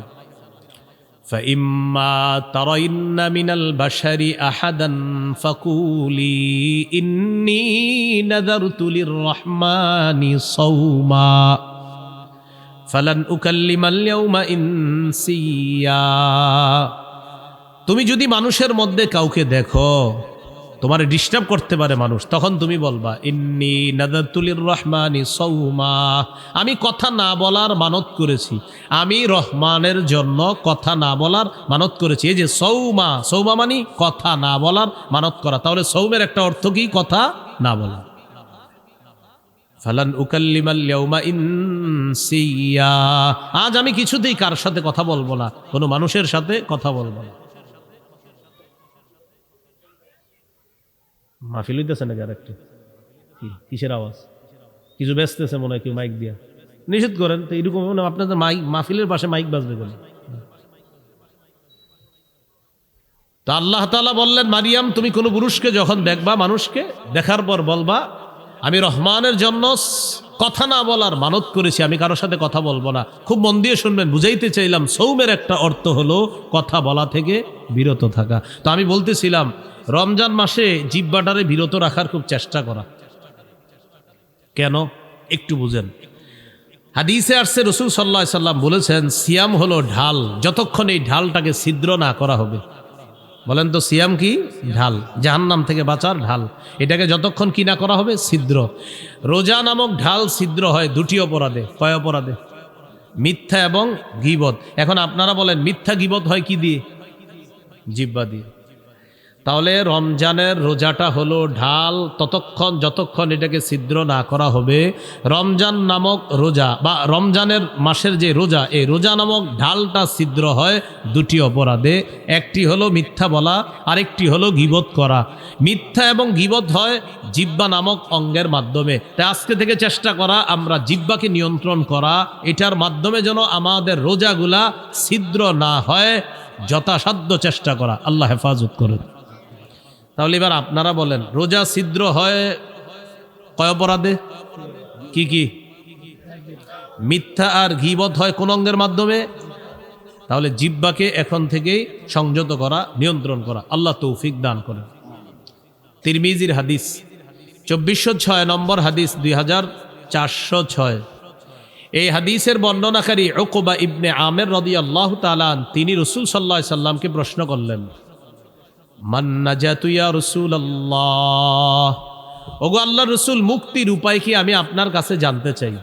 فَإِمَّا تَرَيِنَّ مِنَ الْبَشَرِ أَحَدًا فَقُولِي إِنِّي نَذَرْتُ لِلرَّحْمَنِ صَوْمًا فَلَنْ أُكَلِّمَ الْيَوْمَ إِنسِيًّا। তুমি যদি মানুষের মধ্যে কাউকে দেখো, তোমারে ডিস্টার্ব করতে পারে মানুষ, তখন তুমি বলবা ইন্নী নাযারতু লিররহমানি সাওমা, আমি কথা না বলার মানত করেছি, আমি রহমানের জন্য কথা না বলার মানত করেছি। এই যে সৌমা, সৌমা মানে কথা না বলার মানত করা। তাহলে সৌমের একটা অর্থ কি? কথা না বলা। ফালান উকাল্লিমাল ইয়াউমা ইনসিয়া, আজ আমি কিছুতেই কার সাথে কথা বলবো না, কোনো মানুষের সাথে কথা বলবো না। মাহফিল হইতেছে নাকি? আর একটু কিসের আওয়াজ? কিছু বেচতেছে মনে হয় কেউ মাইক দিয়া। নিষেধ করেন তো, এরকম আপনাদের মাহফিলের পাশে মাইক বাজবে কেন? তো আল্লাহ তাআলা বললেন, মারিয়াম তুমি কোনো পুরুষকে যখন দেখবা, মানুষকে দেখার পর বলবা আমি রহমানের জন্য কথা না বলার মানত করেছি, আমি কারোর সাথে কথা বলবো না। খুব মন দিয়ে শুনবেন, বুঝাইতে চাইলাম সৌমের একটা অর্থ হলো কথা বলা থেকে বিরত থাকা। তো আমি বলতেছিলাম রমজান মাসে জিহ্বাটারে বিরত রাখার খুব চেষ্টা করা। কেন? একটু বুঝেন। হাদিসে আসছে রাসূল সাল্লাল্লাহু আলাইহি সাল্লাম বলেছেন, সিয়াম হলো ঢাল, যতক্ষণ এই ঢালটাকে ছিদ্র না করা হবে। বলেন তো সিয়াম কি? ঢাল, জাহান্নাম থেকে বাঁচার ঢাল। এটাকে যতক্ষণ কি না করা হবে, ছিদ্র। রোজা নামক ঢাল ছিদ্র হয় দুটি অপরাধে। কয় অপরাধে? মিথ্যা এবং গীবত। এখন আপনারা বলেন মিথ্যা গীবত হয় কি দিয়ে? জিহ্বা দিয়ে। তাহলে রমজানের রোজাটা হলো ঢাল, ততক্ষণ যতক্ষণ এটাকে ছিদ্র না করা হবে। রমজান নামক রোজা বা রমজানের মাসের যে রোজা, এই রোজা নামক ঢালটা ছিদ্র হয় দুটি অপরাধে। একটি হলো মিথ্যা বলা, আরেকটি হলো গীবত করা। মিথ্যা এবং গীবত হয় জিহ্বা নামক অঙ্গের মাধ্যমে। তাই আজকে থেকে চেষ্টা করা আমরা জিহ্বাকে নিয়ন্ত্রণ করা, এটার মাধ্যমে যেন আমাদের রোজাগুলা ছিদ্র না হয়, যথাসাধ্য চেষ্টা করা। আল্লাহ হেফাজত করুন। তাহলে এবার আপনারা বলেন রোজা ছিদ্র হয় কয় অপরাধে? কি কি? মিথ্যা আর গীবত হয় কোন অঙ্গের মাধ্যমে? তাহলে জিহ্বাকে এখন থেকেই সংযত করা, নিয়ন্ত্রণ করা। আল্লাহ তৌফিক দান করেন। তিরমিজির হাদিস 2406 নম্বর হাদিস, 2406। এই হাদিসের বর্ণনাকারী উকবা ইবনে আমের রাদিয়াল্লাহু তাআলা তিনি রাসূল সাল্লাল্লাহু আলাইহি সাল্লামকে প্রশ্ন করলেন, মান নাজাতু ইয়া রাসূলুল্লাহ, ওগো আল্লাহর রাসূল মুক্তির উপায় কি আমি আপনার কাছে জানতে চাই।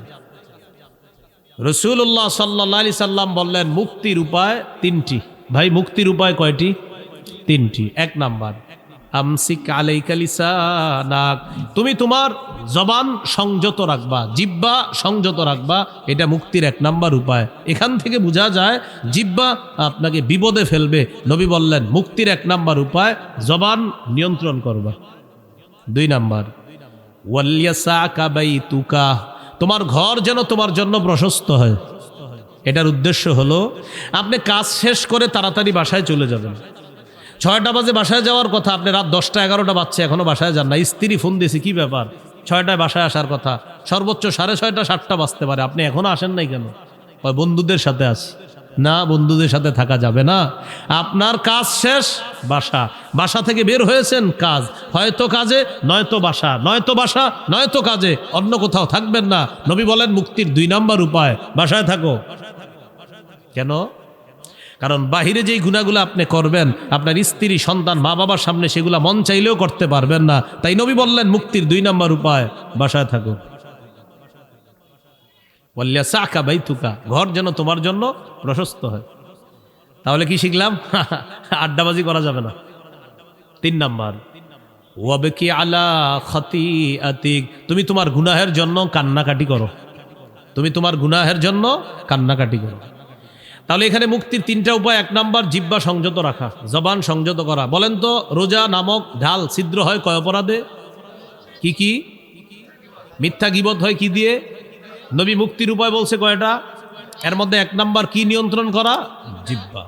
রাসূলুল্লাহ সাল্লাল্লাহু আলাইহি সাল্লাম বললেন মুক্তির উপায় তিনটি। ভাই মুক্তির উপায় কয়টি? তিনটি। এক নাম্বার, আমসিক আলাইকা লিসানাক, তুমি তোমার জবান সংযত রাখবা, জিহ্বা সংযত রাখবা। এটা মুক্তির এক নাম্বার উপায়। এখান থেকে বোঝা যায় জিহ্বা আপনাকে বিপদে ফেলবে। নবী বললেন মুক্তির এক নাম্বার উপায় জবান নিয়ন্ত্রণ করবা। দুই নাম্বার, ওয়ালিয়াসাকা বাইতুকা, তোমার ঘর যেন তোমার জন্য প্রশস্ত হয়। এটার উদ্দেশ্য হলো আপনি কাজ শেষ করে তাড়াতাড়ি বাসায় চলে যাবেন। 6টা বাজে বাসায় যাওয়ার কথা, আপনি রাত 10টা 11টা বাজছে এখনো বাসায় যান না। স্ত্রী ফোন দিয়েছে, কি ব্যাপার 6টায় বাসায় আসার কথা, সর্বোচ্চ 6:30 7টা বাজতে পারে, আপনি এখনো আসেন নাই কেন? বন্ধুদের সাথে আছি। না, বন্ধুদের সাথে থাকা যাবে না। আপনার কাজ শেষ, বাসা, বাসা থেকে বের হয়েছেন কাজ, হয়তো কাজে নয়তো বাসা, নয়তো বাসা নয়তো কাজে, অন্য কোথাও থাকবেন না। নবী বলেন মুক্তির 2 নাম্বার উপায় বাসায় থাকো। কেন? কারণ বাহিরে যেই গুনাহগুলো আপনি করবেন, আপনার স্ত্রী, সন্তান, মা বাবার সামনে সেগুলা মন চাইলেও করতে পারবেন না। তাই নবী বললেন মুক্তির 2 নাম্বার উপায় বাসায় থাকো। ওয়ালিয়াসাকা বাইতুকা, ঘর যেন তোমার জন্য প্রশস্ত হয়। তাহলে কি শিখলাম? আড্ডাবাজি করা যাবে না। 3 নাম্বার, ওয়াবকি আলা খাতিআতিক, তুমি তোমার গুনাহের জন্য কান্নাকাটি করো। তুমি তোমার গুনাহের জন্য কান্নাকাটি করো। তাহলে এখানে মুক্তির 3টা উপায়। 1 নাম্বার, জিহ্বা সংযত রাখা, জবান সংযত করা। বলেন তো, রোজা নামক ঢাল ছিদ্র হয় কয় অপরাধে? কি কি? মিথ্যা গীবত হয় কি দিয়ে? নবী মুক্তির উপায় বলছে কয়টা? এর মধ্যে 1 নাম্বার কি নিয়ন্ত্রণ করা? জিহ্বা।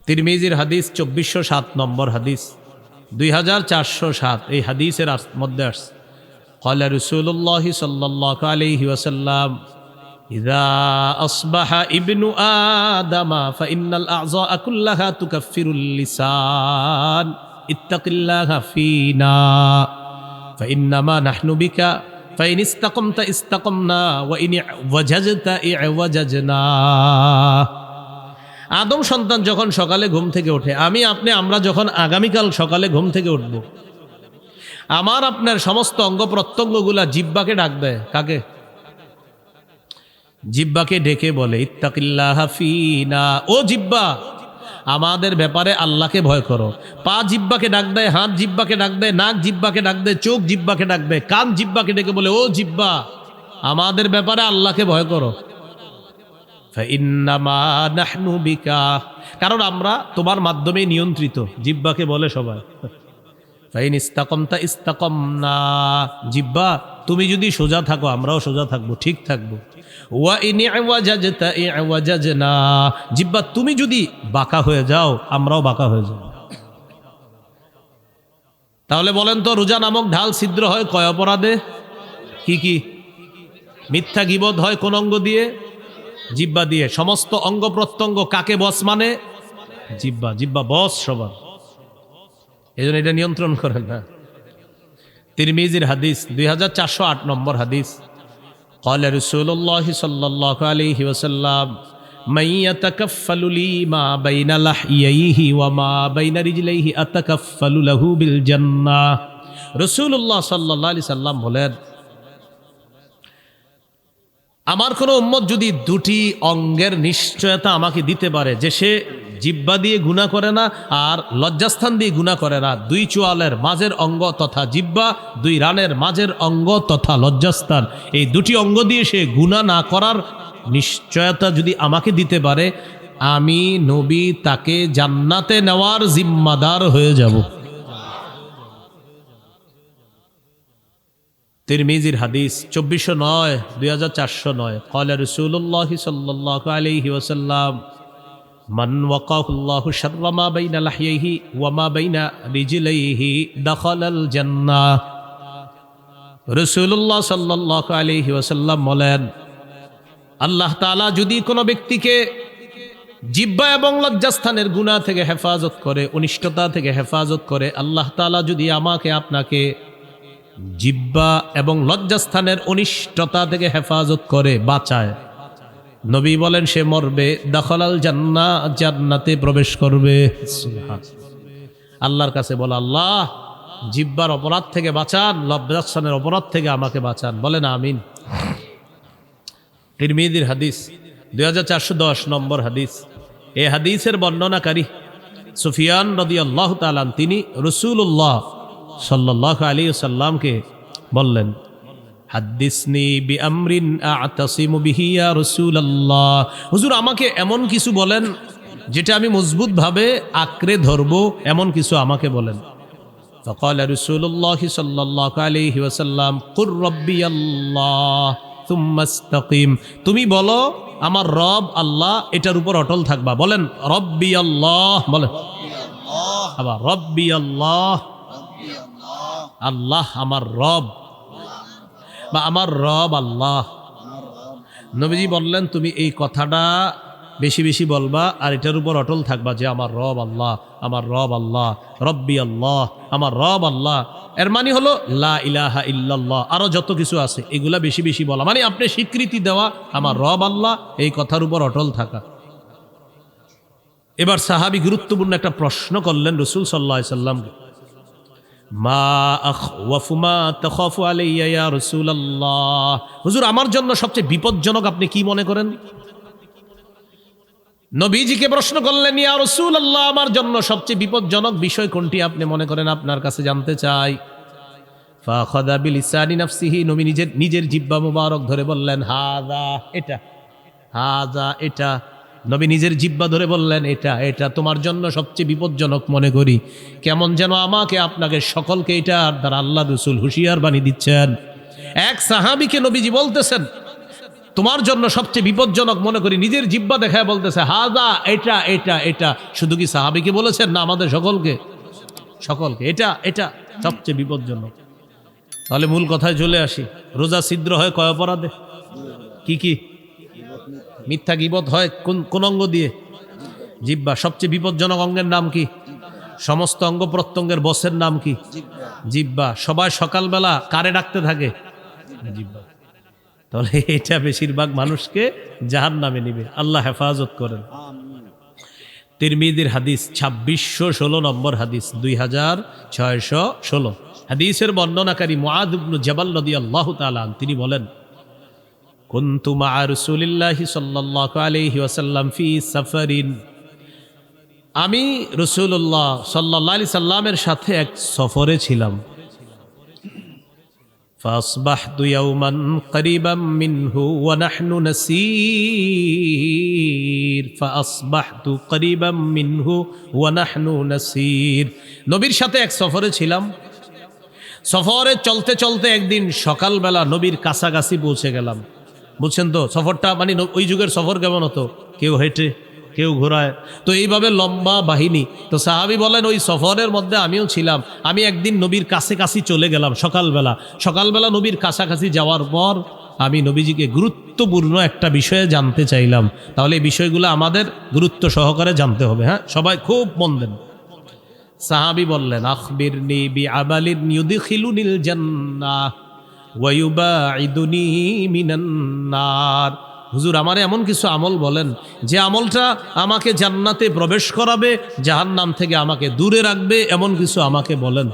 তিরমিজির হাদিস 2407 নম্বর হাদিস, 2407 এই হাদিসের মধ্যে আসছে, ক্বালা রাসূলুল্লাহ সাল্লাল্লাহু আলাইহি ওয়াসাল্লাম, ইযা আসবাহা ইবনু আদামা ফাইন্নাল আ'যাআ কুল্লাহা তুকাফফিরুল লিসান ইত্তাকিল্লাহা ফীনা ফাইন্নামা নাহনু বিকা ফাইন ইসতাকামতা ইসতাকামনা ওয়া ইন ওয়াজাজতা ইওয়াজাজনা। আদম সন্তান যখন সকালে ঘুম থেকে ওঠে, আমি আপনি আমরা যখন আগামীকাল সকালে ঘুম থেকে উঠব, আমার আপনার সমস্ত অঙ্গ প্রত্যঙ্গগুলা জিহ্বাকে ডাক দেয়। কাকে? জিহ্বাকে ডেকে বলে ইত্তাকিল্লাহা ফীনা, ও জিহ্বা আমাদের ব্যাপারে আল্লাহকে ভয় করো। পা জিহ্বাকে ডাক দেয়, হাত জিহ্বাকে ডাক দেয়, নাক জিহ্বাকে ডাক দেয়, চোখ জিহ্বাকে ডাক দেয়, কান জিহ্বাকে ডেকে বলে ও জিহ্বা আমাদের ব্যাপারে আল্লাহকে ভয় করো। ফাইন্নামা নাহনু বিকা, কারণ আমরা তোমার মাধ্যমে নিয়ন্ত্রিত। জিহ্বাকে বলে সবাই। ফাইন ইস্তাকামতা ইস্তাকামনা, জিহ্বা তুমি যদি সোজা থাকো আমরাও সোজা থাকবো, ঠিক থাকবো। ওয়া ইন ইওয়াজাজতা ইওয়াজাজনা, জিহ্বা তুমি যদি বাঁকা হয়ে যাও আমরাও বাঁকা হয়ে যাব। তাহলে বলেন তো, রোজা নামক ঢাল ছিদ্র হয় কয় অপরাধে? কি কি? মিথ্যা গীবত হয় কোন অঙ্গ দিয়ে? জিহ্বা দিয়ে। সমস্ত অঙ্গ প্রত্যঙ্গ কাকে বস মানে? জিহ্বা। জিহ্বা বস সবার, এজন্য এটা নিয়ন্ত্রণ করেন না। তিরমিজির হাদিস 2408 নম্বর হাদিস, ক্বালা রাসূলুল্লাহ সাল্লাল্লাহু আলাইহি ওয়াসাল্লাম, মান ইয়াতাকাফফালু লি মা বাইনা লাহইয়াইহি ওয়া মা বাইনা রিজলাইহি আতাকাফফালু লাহু বিল জান্নাহ। রাসূলুল্লাহ সাল্লাল্লাহু আলাইহি সাল্লাম বলেন, আমার কোনো উম্মত যদি 2টি অঙ্গের নিশ্চয়তা আমাকে দিতে পারে যে সে জিহ্বা দিয়ে গুনাহ করে না আর লজ্জাস্থান দিয়ে গুনাহ করে না, 2 চোয়ালের মাঝের অঙ্গ তথা জিহ্বা, 2 রানের মাঝের অঙ্গ তথা লজ্জাস্থান, এই 2টি অঙ্গ দিয়ে সে গুনাহ না করার নিশ্চয়তা যদি আমাকে দিতে পারে, আমি নবী তাকে জান্নাতে নেওয়ার জিম্মাদার হয়ে যাব। তিরমিজির হাদিস 2409 2409, ক্বালা রাসূলুল্লাহ সাল্লাল্লাহু আলাইহি ওয়াসাল্লাম, মান ওয়াকাহুল্লাহু শাররা মা বাইনা লাহইহি ওয়া মা বাইনা রিজলাইহি দাখালাল জান্নাহ। রাসূলুল্লাহ সাল্লাল্লাহু আলাইহি ওয়াসাল্লাম বলেন, আল্লাহ তাআলা যদি কোনো ব্যক্তিকে জিহ্বা এবং লজ্জাস্থানের গুনাহ থেকে হেফাজত করে, অনিষ্টতা থেকে হেফাজত করে, আল্লাহ তাআলা যদি আমাকে আপনাকে জিহ্বা এবং লজ্জাস্থানের অনিষ্টতা থেকে হেফাজত করে, বাঁচায়, নবী বলেন সে মরবে, দাখালাল জান্নাহ, জান্নাতে প্রবেশ করবে। আল্লাহর কাছে বলে, আল্লাহ জিহ্বার অপরাধ থেকে বাঁচান, লজ্জাস্থানের অপরাধ থেকে আমাকে বাঁচান। বলেন আমিন। তিরমিজির হাদিস 2410 নম্বর হাদিস। এই হাদিসের বর্ণনাকারী সুফিয়ান রাদিয়াল্লাহু তাআলা, তিনি রাসূলুল্লাহ সাল্লাল্লাহু আলাইহি ওয়াসাল্লামকে বললেন, হাদ্দিসনি বিআমরিন আ'তাসিমু বিহি ইয়া রাসূলুল্লাহ, হুজুর আমাকে এমন কিছু বলেন যেটা আমি মজবুতভাবে আঁকড়ে ধরবো, এমন কিছু আমাকে বলেন। ফাকালা রাসূলুল্লাহ সাল্লাল্লাহু আলাইহি ওয়াসাল্লাম, কুর রাব্বিয়াল্লাহ সুম্মা ইসতাকিম, তুমি বলো আমার রব আল্লাহ, এটার উপর অটল থাকবা। বলেন রাব্বিয়াল্লাহ, বলেন আবার রাব্বিয়াল্লাহ, আল্লাহ আমার রব বা আমার রব আল্লাহ। নবীজি বললেন তুমি এই কথাটা বেশি বেশি বলবা আর এটার উপর অটল থাকবা যে আমার রব আল্লাহ, আমার রব আল্লাহ, রব্বি আল্লাহ, আমার রব আল্লাহ। এর মানে হলো লা ইলাহা ইল্লাল্লাহ, আরো যত কিছু আছে এগুলা বেশি বেশি বলা, মানে আপনি স্বীকৃতি দেওয়া আমার রব আল্লাহ, এই কথার উপর অটল থাকা। এবার সাহাবী গুরুত্বপূর্ণ একটা প্রশ্ন করলেন রাসূল সাল্লাল্লাহু আলাইহি সাল্লামকে, মা আখওয়াফু মা তাখাফু আলাইয়া ইয়া রাসূলুল্লাহ, হুজুর আমার জন্য সবচেয়ে বিপজ্জনক আপনি কি মনে করেন? নবীজিকে প্রশ্ন করলেন, ইয়া রাসূলুল্লাহ আমার জন্য সবচেয়ে বিপজ্জনক বিষয় কোনটি আপনি মনে করেন, আপনার কাছে জানতে চাই। ফাখাযা বিলিসানি নাফসিহি, নবী নিজের জিহ্বা মুবারক ধরে বললেন হাযা, এটা, হাযা, এটা। নবী নিজের জিহ্বা ধরে বললেন এটা, এটা তোমার জন্য সবচেয়ে বিপজ্জনক মনে করি। কেমন যেন আমাকে আপনাকে সকলকে এটার দ্বারা আল্লাহ রাসূল হুঁশিয়ার বানিয়ে দিচ্ছেন। এক সাহাবীকে নবীজি বলতেছেন তোমার জন্য সবচেয়ে বিপজ্জনক মনে করি, নিজের জিহ্বা দেখায় বলতেছে হাযা, এটা, এটা, এটা। শুধু কি সাহাবীকে বলেছেন না আমাদের সকলকে? সকলকে, এটা, এটা সবচেয়ে বিপজ্জনক। তাহলে মূল কথায় চলে আসি, রোজা ছিদ্র হয় কয় অপরাধে? কি কি? মিথ্যা গীবত হয় কোন অঙ্গ দিয়ে? জিহ্বা। সবচেয়ে বিপজ্জনক অঙ্গের নাম কি? সমস্ত অঙ্গ প্রত্যঙ্গের বসের নাম কি? জিহ্বা। সবাই সকালবেলা কারে ডাকতে থাকে? জিহ্বা। তাহলে এটা বেশিরভাগ মানুষকে জাহান্নামে নিবে, আল্লাহ হেফাজত করেন। তিরমিজির হাদিস 2616 নম্বর হাদিস, 2616 হাদিসের বর্ণনাকারী মুআদ ইবনে জাবাল রাদিয়াল্লাহু তাআলা তিনি বলেন, কুনতু মা রাসূলিল্লাহি সাল্লাল্লাহু আলাইহি ওয়াসাল্লাম ফি সাফারিন, আমি রাসূলুল্লাহ সাল্লাল্লাহু আলাইহি সাল্লামের সাথে এক সফরে ছিলাম। ফাসবাহতু ইয়াওমান করিবাম মিনহু ওয়া নাহনু নাসীর, ফাসবাহতু করিবাম মিনহু ওয়া নাহনু নাসীর। নবীর সাথে এক সফরে ছিলাম। সফরে চলতে চলতে একদিন সকালবেলা নবীর কাছাকাছি পৌঁছে গেলাম। বুঝছেন তো সফরটা, মানে ওই যুগের সফর কেমন হতো? কেউ হেঁটে, কেউ ঘোরায়, তো এইভাবে লম্বা বাহিনী। তো সাহাবী বলেন ওই সফরের মধ্যে আমিও ছিলাম। আমি একদিন নবীর কাছাকাছি চলে গেলাম সকালবেলা। সকালবেলা নবীর কাছাকাছি যাওয়ার পর আমি নবীজিকে গুরুত্বপূর্ণ একটা বিষয়ে জানতে চাইলাম। তাহলে এই বিষয়গুলো আমাদের গুরুত্ব সহকারে জানতে হবে। হ্যাঁ, সবাই খুব মন দেন। সাহাবী বললেন, আখবিরনি বিআমালিন ইউদখিলুনিল জান্নাহ ওয়া ইউবাঈদুনি মিনান নার, হুজুর আমারে এমন কিছু আমল বলেন যে আমলটা আমাকে জান্নাতে প্রবেশ করাবে, জাহান্নাম থেকে আমাকে দূরে রাখবে, এমন কিছু আমাকে বলেন।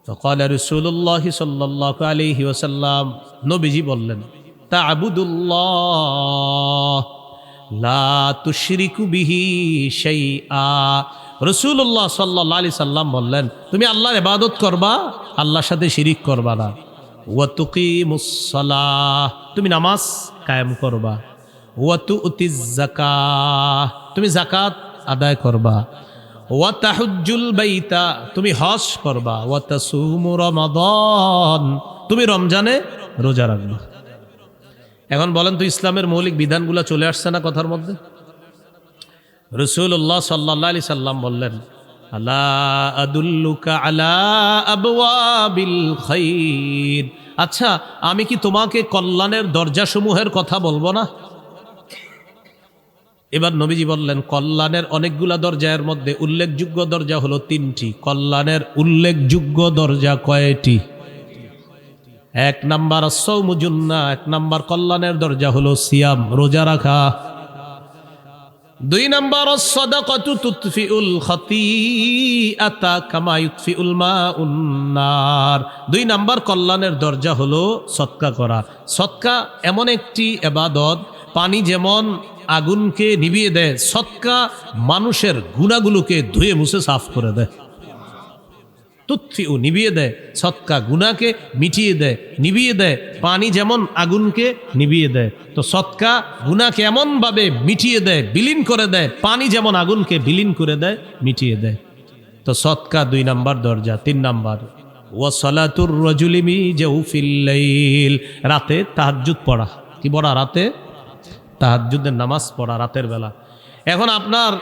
ফাকালা রাসূলুল্লাহ সাল্লাল্লাহু আলাইহি ওয়াসাল্লাম, নবীজি বললেন, তা'বুদুল্লাহ লা তুশরিকু বিহি শাইআ। রাসূলুল্লাহ সাল্লাল্লাহু আলাইহি সাল্লাম বললেন, তুমি আল্লাহর ইবাদত করবা, আল্লাহর সাথে শিরিক করবা না। ওয়া তুকিমুস সালাহ, তুমি নামাজ কায়েম করবা। ওয়া তুতিজ যাকাহ, তুমি যাকাত আদায় করবা। ওয়া তাহুজ্জুল বাইতা, তুমি হজ করবা। ওয়া তাসুমু রমাদান, তুমি রমজানে রোজা রাখবা। এখন বলেন তো ইসলামের মৌলিক বিধানগুলো চলে আসছে না কথার মধ্যে? রাসূলুল্লাহ সাল্লাল্লাহু আলাইহি সাল্লাম বললেন, আলা আদুল্লুকা আলা আবওয়াবিল খাইর, আচ্ছা আমি কি তোমাকে কল্যাণের দরজাসমূহের কথা বলবো না? এবার নবীজি বললেন, কল্যাণের অনেকগুলা দরজার মধ্যে উল্লেখযোগ্য দরজা হলো 3টি। কল্যাণের উল্লেখযোগ্য দরজা কয়টি? 1 নাম্বার আস-সাওমু জুন্নাহ, 1 নাম্বার কল্যাণের দরজা হলো সিয়াম, রোজা রাখা। 2 নাম্বার আস-সাদাকাতু তুতফিউল খাতিআতা কামা ইউতফিউল মাউন নার। 2 নাম্বার কল্যাণের দরজা হলো সদকা করা। সদকা এমন একটি ইবাদত, পানি যেমন আগুনকে নিভিয়ে দেয়, সদকা মানুষের গুনাহগুলোকে ধুয়ে মুছে সাফ করে দেয়। তুতফিউ নিভিয়ে দেয়, সদকা গুনাহকে মিটিয়ে দেয়, নিভিয়ে দেয়। পানি যেমন আগুনকে নিভিয়ে দেয়, তো সদকা গুনাহকে এমন ভাবে মিটিয়ে দেয়, বিলীন করে দেয়, পানি যেমন আগুনকে বিলীন করে দেয়, মিটিয়ে দেয়। তো সদকা 2 নাম্বার দরজা। 3 নাম্বার ওয়া সালাতুর রাজুলি মি জাওফিল লাইল, রাতে তাহাজ্জুদ পড়া। কি পড়া? রাতে তাহাজ্জুদের নামাজ পড়া রাতের বেলা। এখন আপনার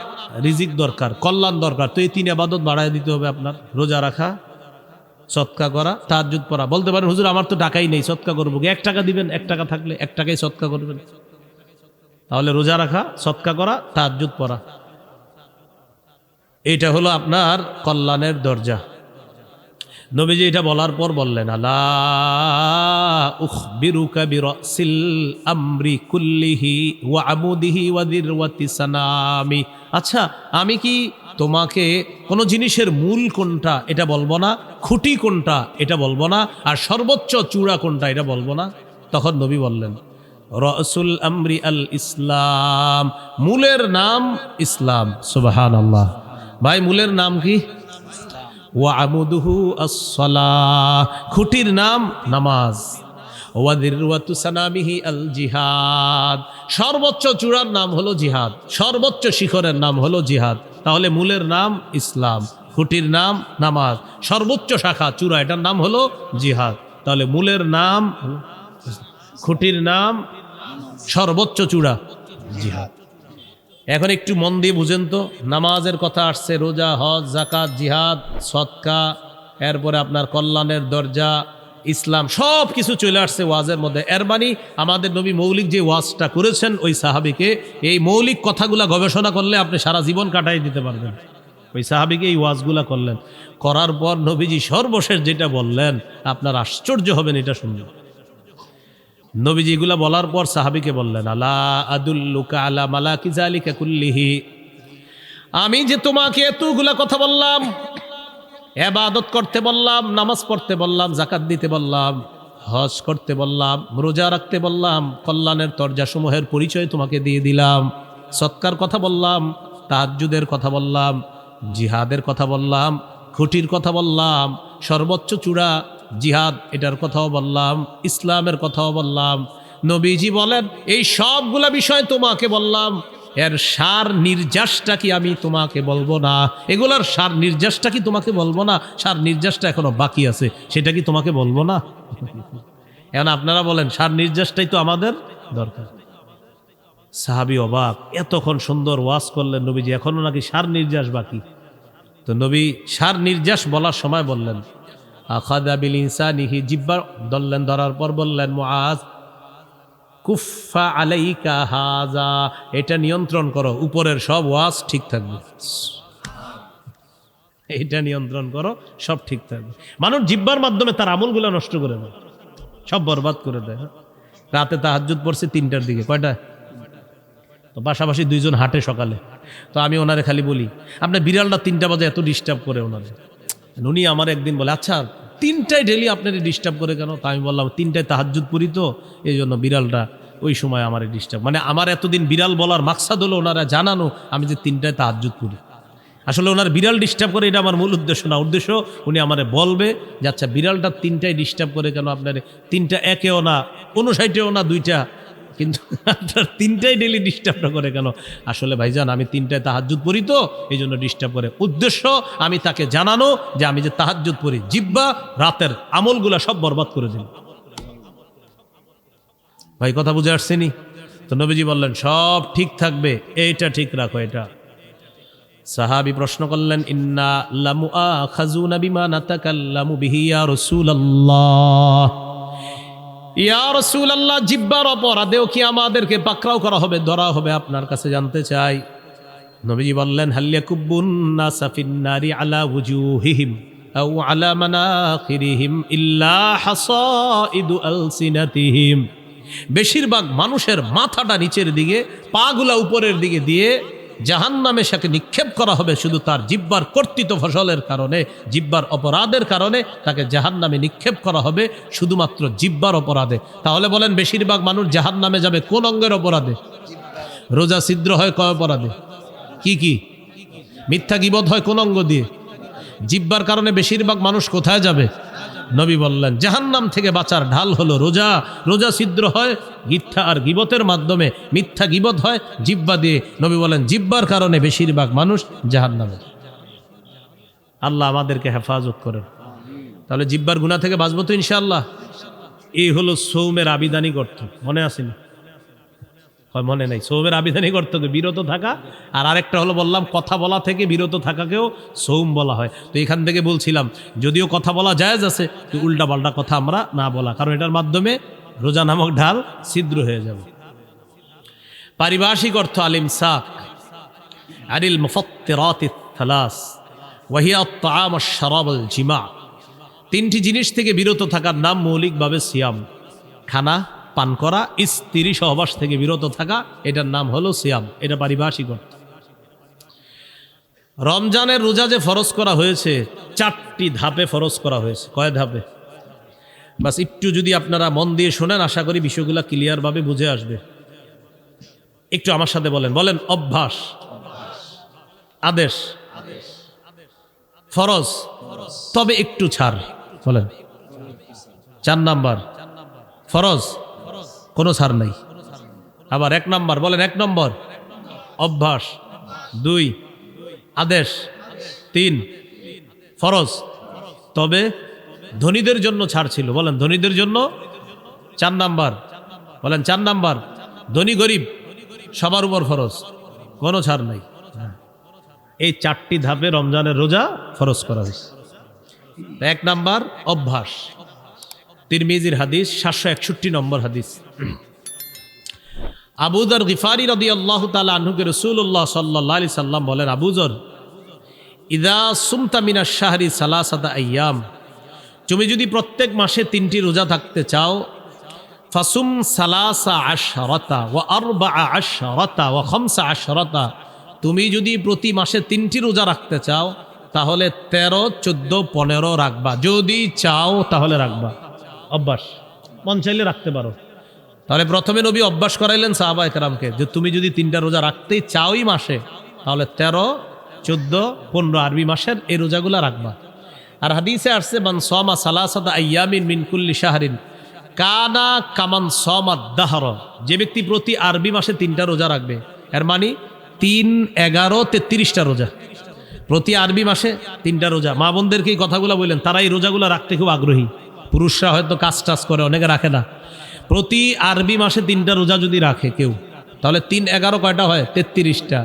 রিজিক দরকার, কল্যাণ দরকার, তো এই 3 ইবাদত বাড়ায় দিতে হবে আপনার। রোজা রাখা, সদকা করা, তাহাজ্জুদ পড়া। বলতে পারেন হুজুর আমার তো টাকাই নেই, সদকা করবো কি? 1 টাকা দিবেন, 1 টাকা থাকলে 1 টাকাই সদকা করবেন। তাহলে রোজা রাখা, সদকা করা, তাহাজ্জুদ পড়া, এটা হলো আপনার কল্যাণের দরজা। নবীজি এটা বলার পর বললেন, আলা উখবিরুকা বিরাসিল আমরি কুল্লিহি ওয়া আমুদিহি ওয়া দিরওয়াতি সানামি। আচ্ছা, আমি কি তোমাকে কোনো জিনিসের মূল কোনটা এটা বলবো না, খুঁটি কোনটা এটা বলবো না, আর সর্বোচ্চ চূড়া কোনটা এটা বলবো না? তখন নবী বললেন, রাসুল আমরি আল ইসলাম, মূলের নাম ইসলাম। সুবহানাল্লাহ। ভাই, মূলের নাম কি? ওয়া আমুদুহু আস-সালাহ, খুঁটির নাম নামাজ। ওয়া দিরওয়াতু সানামিহি আল জিহাদ, সর্বোচ্চ চূড়ার নাম হলো জিহাদ, সর্বোচ্চ শিখরের নাম হলো জিহাদ। তাহলে মূলের নাম ইসলাম, খুঁটির নাম নামাজ, সর্বোচ্চ শাখা চূড়া এটার নাম হলো জিহাদ। তাহলে মূলের নাম, খুঁটির নাম, সর্বোচ্চ চূড়া জিহাদ। এখন একটু মন দিয়ে বুঝেন তো, নামাজের কথা আসছে, রোজা, হজ, যাকাত, জিহাদ, সদকা, এরপরে আপনার কল্যাণের দরজা, ইসলাম, সব কিছু চলে আসছে ওয়াজের মধ্যে। এর মানে আমাদের নবী মৌলিক যে ওয়াজটা করেছেন ওই সাহাবীকে, এই মৌলিক কথাগুলা গবেষণা করলে আপনি সারা জীবন কাটাই দিতে পারবেন। ওই সাহাবীকে এই ওয়াজগুলা করলেন, করার পর নবীজি সর্বশেষ যেটা বললেন, আপনার আশ্চর্য হবেন এটা শুনলে। নবীজি এগুলা বলার পর সাহাবীকে বললেন, আলা আদুল্লুকা আলা মালাকি যালিকা কুল্লিহি, আমি যে তোমাকে এতগুলা কথা বললাম, ইবাদত করতে বললাম, নামাজ পড়তে বললাম, যাকাত দিতে বললাম, হজ করতে বললাম, রোজা রাখতে বললাম, কল্যাণের দরজাসমূহের পরিচয় তোমাকে দিয়ে দিলাম, সৎকার কথা বললাম, তাহাজ্জুদের কথা বললাম, জিহাদের কথা বললাম, খুঁটির কথা বললাম, সর্বোচ্চ চূড়া জিহাদ এটার কথাও বললাম, ইসলামের কথাও বললাম। নবীজি বলেন, এই সবগুলা বিষয় তোমাকে বললাম, এর সার নির্যাসটা কি আমি তোমাকে বলবো না? এগুলার সার নির্যাসটা কি তোমাকে বলবো না? সার নির্যাসটা এখনো বাকি আছে, সেটা কি তোমাকে বলবো না? এখন আপনারা বলেন, সার নির্যাসটাই তো আমাদের দরকার। সাহাবী অবাক, এতক্ষণ সুন্দর ওয়াজ করলেন নবীজি, এখনো নাকি সার নির্যাস বাকি। তো নবী সার নির্যাস বলার সময় বললেন, আখাযা বিল ইনসানিহি, জিহ্বা ধরলেন, ধরার পর বললেন, মুআজ কুফা আলাইকা হাযা, এটা নিয়ন্ত্রণ করো, উপরের সব ওয়াজ ঠিক থাকবে। এটা নিয়ন্ত্রণ করো, সব ঠিক থাকবে। মানুষ জিহ্বার মাধ্যমে তার আমলগুলো নষ্ট করে দেয়, সব বরবাদ করে দেয়। রাতে তাহাজ্জুদ পড়ছে 3টার দিকে, কয়টা? তো পাশাপাশি দুইজন হাঁটে সকালে, তো আমি ওনারে খালি বলি, আপনার বিড়ালটা 3টা বাজে এত ডিস্টার্ব করে ওনারে। উনি আমার একদিন বলে, আচ্ছা 3টায় ডেলি আপনাকে ডিস্টার্ব করে কেন? তা আমি বললাম, 3টায় তাহাজ্জুদ পড়ি তো, এই জন্য বিড়ালটা ওই সময় আমার ডিস্টার্ব। মানে আমার এতদিন বিড়াল বলার মাকসাদ হলো ওনারা জানানো আমি যে 3টায় তাহাজ্জুদ পড়ি। আসলে ওনার বিড়াল ডিস্টার্ব করে এটা আমার মূল উদ্দেশ্য না। উদ্দেশ্য উনি আমারে বলবে যে আচ্ছা বিড়ালটা 3টায় ডিস্টার্ব করে কেন আপনার? 3টা একেও না, 59ও না, 2টা, কিন্তু আপনার 3টায় ডেলি ডিস্টার্বটা করে কেন? আসলে ভাইজান আমি 3টায় তাহাজ্জুদ পড়ি তো, এই জন্য ডিস্টার্ব করে। উদ্দেশ্য আমি তাকে জানানো যে আমি যে তাহাজ্জুদ পড়ি, জিহ্বা রাতের আমলগুলা সব বরবাদ করে দিন। ভাই কথা বুঝে আসছেনি? তো নবীজি বললেন সব ঠিক থাকবে, এইটা ঠিক রাখো। এটা সাহাবী প্রশ্ন করলেন, ইন্না লামুআখাযুনা বিমা নাতাকাল্লামু বিহি ইয়া রাসূলুল্লাহ, ইয়া রাসূলুল্লাহ, জিহ্বার অপরাধেও কি আমাদেরকে পাকড়াও করা হবে, ধরা হবে? আপনার কাছে জানতে চাই। নবীজি বললেন, হাল ইয়াকুব্বুন নাসা ফিন নারি আলা ওয়ুজুহিহিম আও আলা মানাখিরিহিম ইল্লা হাসাইদু আলসিনাতিহিম, বেশিরভাগ মানুষের মাথাটা নিচের দিকে, পাগুলা উপরের দিকে দিয়ে জাহান্নামে সাকে নিক্ষেপ করা হবে শুধু তার জিহ্বার কর্তৃত্ব ফসলের কারণে, জিহ্বার অপরাধের কারণে তাকে জাহান্নামে নিক্ষেপ করা হবে, শুধুমাত্র জিহ্বার অপরাধে। তাহলে বলেন বেশিরভাগ মানুষ জাহান্নামে যাবে কোন অঙ্গের অপরাধে? রোজা ছিদ্র হয় কয় অপরাধে? কি কি? মিথ্যা গীবত হয় কোন অঙ্গ দিয়ে? জিহ্বার কারণে বেশিরভাগ মানুষ কোথায় যাবে? নবী বললেন জাহান্নাম থেকে বাঁচার ঢাল হলো রোজা। রোজা ছিদ্র হয় মিথ্যা আর গীবতের মাধ্যমে, মিথ্যা গীবত হয় জিহ্বা দিয়ে। নবী বলেন জিহ্বার কারণে বেশিরভাগ মানুষ জাহান্নামে। আল্লাহ আমাদেরকে হেফাজত করেন। তাহলে জিহ্বার গুনাহ থেকে বাঁচবো তো ইনশাআল্লাহ। এই হলো সৌমের আবিধানিক অর্থ, মনে আসেনি? মনে নাই? সৌমের আবিধানিক অর্থ বিরত থাকা, আর আরেকটা হলো বললাম কথা বলা থেকে বিরত থাকাকেও সৌম বলা হয়। তো এখান থেকে বলছিলাম যদিও কথা বলা জায়েজ আছে, তো উল্টা পাল্টা কথা আমরা না বলা, কারণ এটার মাধ্যমে রোজা নামক ঢাল ছিদ্র হয়ে যাবে। পারিভাষিক অর্থ আল-ইমসাক আনিল মুফাত্তিরাতিস সালাস ওয়া হিয়া আত-তাআম ওয়াশ-শারাব ওয়াল-জিমা। তিনটি জিনিস থেকে বিরত থাকার নাম মৌলিকভাবে সিয়াম। খানা পান করা, স্ত্রী সহবাস থেকে বিরত থাকা, এটার নাম হলো সিয়াম। এটা পারিভাষিক অর্থ। রমজানের রোজা যে ফরজ করা হয়েছে 4টি ধাপে ফরজ করা হয়েছে। কয় ধাপে? বাস একটু যদি আপনারা মন দিয়ে শোনেন, আশা করি বিষয়গুলো ক্লিয়ার ভাবে বুঝে আসবে। একটু আমার সাথে বলেন বলেন অভ্যাস, আদেশ, ফরজ, তবে একটু ছাড়। বলেন 4 নাম্বার ফরজ, কোনো ছাড় নাই। আবার 1 নাম্বার বলেন, 1 নম্বর অভ্যাস, 2 আদেশ, 3 ফরজ, তবে ধনীদের জন্য ছাড় ছিল। বলেন ধনীদের জন্য 4 নাম্বার। বলেন 4 নাম্বার ধনী গরিব সবার উপর ফরজ, কোনো ছাড় নাই। এই 4টি ধাপে রমজানের রোজা ফরজ করা হয়েছে। 1 নাম্বার অভ্যাস, তিরমিজির হাদিস, 761 নম্বর হাদিস। আবু যর গিফারি রাদিয়াল্লাহু তাআলা আনহুকে রাসূলুল্লাহ সাল্লাল্লাহু আলাইহি সাল্লাম বলেন, আবু যর, ইযা সুমতা মিনাশ শাহরি সালাসাতা আইয়াম, তুমি যদি প্রত্যেক মাসে 3টি রোজা থাকতে চাও, ফাসুম সালাসা আশরাতা ওয়া আরবাআ আশরাতা ওয়া খামসা আশরাতা, তুমি যদি প্রতি মাসে 3টি রোজা রাখতে চাও তাহলে 13, 14, 15 রাখবা। যদি চাও তাহলে রাখবা। অভ্যাস, মন চাইলে রাখতে পারো। তাহলে প্রথমে নবী অভ্যাস করাইলেন সাহাবায়ে কেরামকে যে তুমি যদি 3টা রোজা রাখতেই চাওই মাসে, তাহলে 13, 14, 15 আরবি মাসের এই রোজাগুলা রাখবা। আর হাদিসে আসছে মান সামা সালাসাতা আইয়ামিন মিন কুল্লি শাহরিন কানা কামান সামাদ দাহর, যে ব্যক্তি প্রতি আরবি মাসে 3টা রোজা রাখবে, এর মানে 3, 11, 33টা রোজা। প্রতি আরবি মাসে 3টা রোজা। মা বোনদেরকে এই কথাগুলো বললেন, তারা এই রোজাগুলো রাখতে খুব আগ্রহী। পুরুষরা হয়তো কাজ টাজ করে, অনেকে রাখে না। প্রতি আরবি মাসে 3টা রোজা যদি রাখে কেউ, তাহলে 3, 11 কয়টা হয়? 33টা।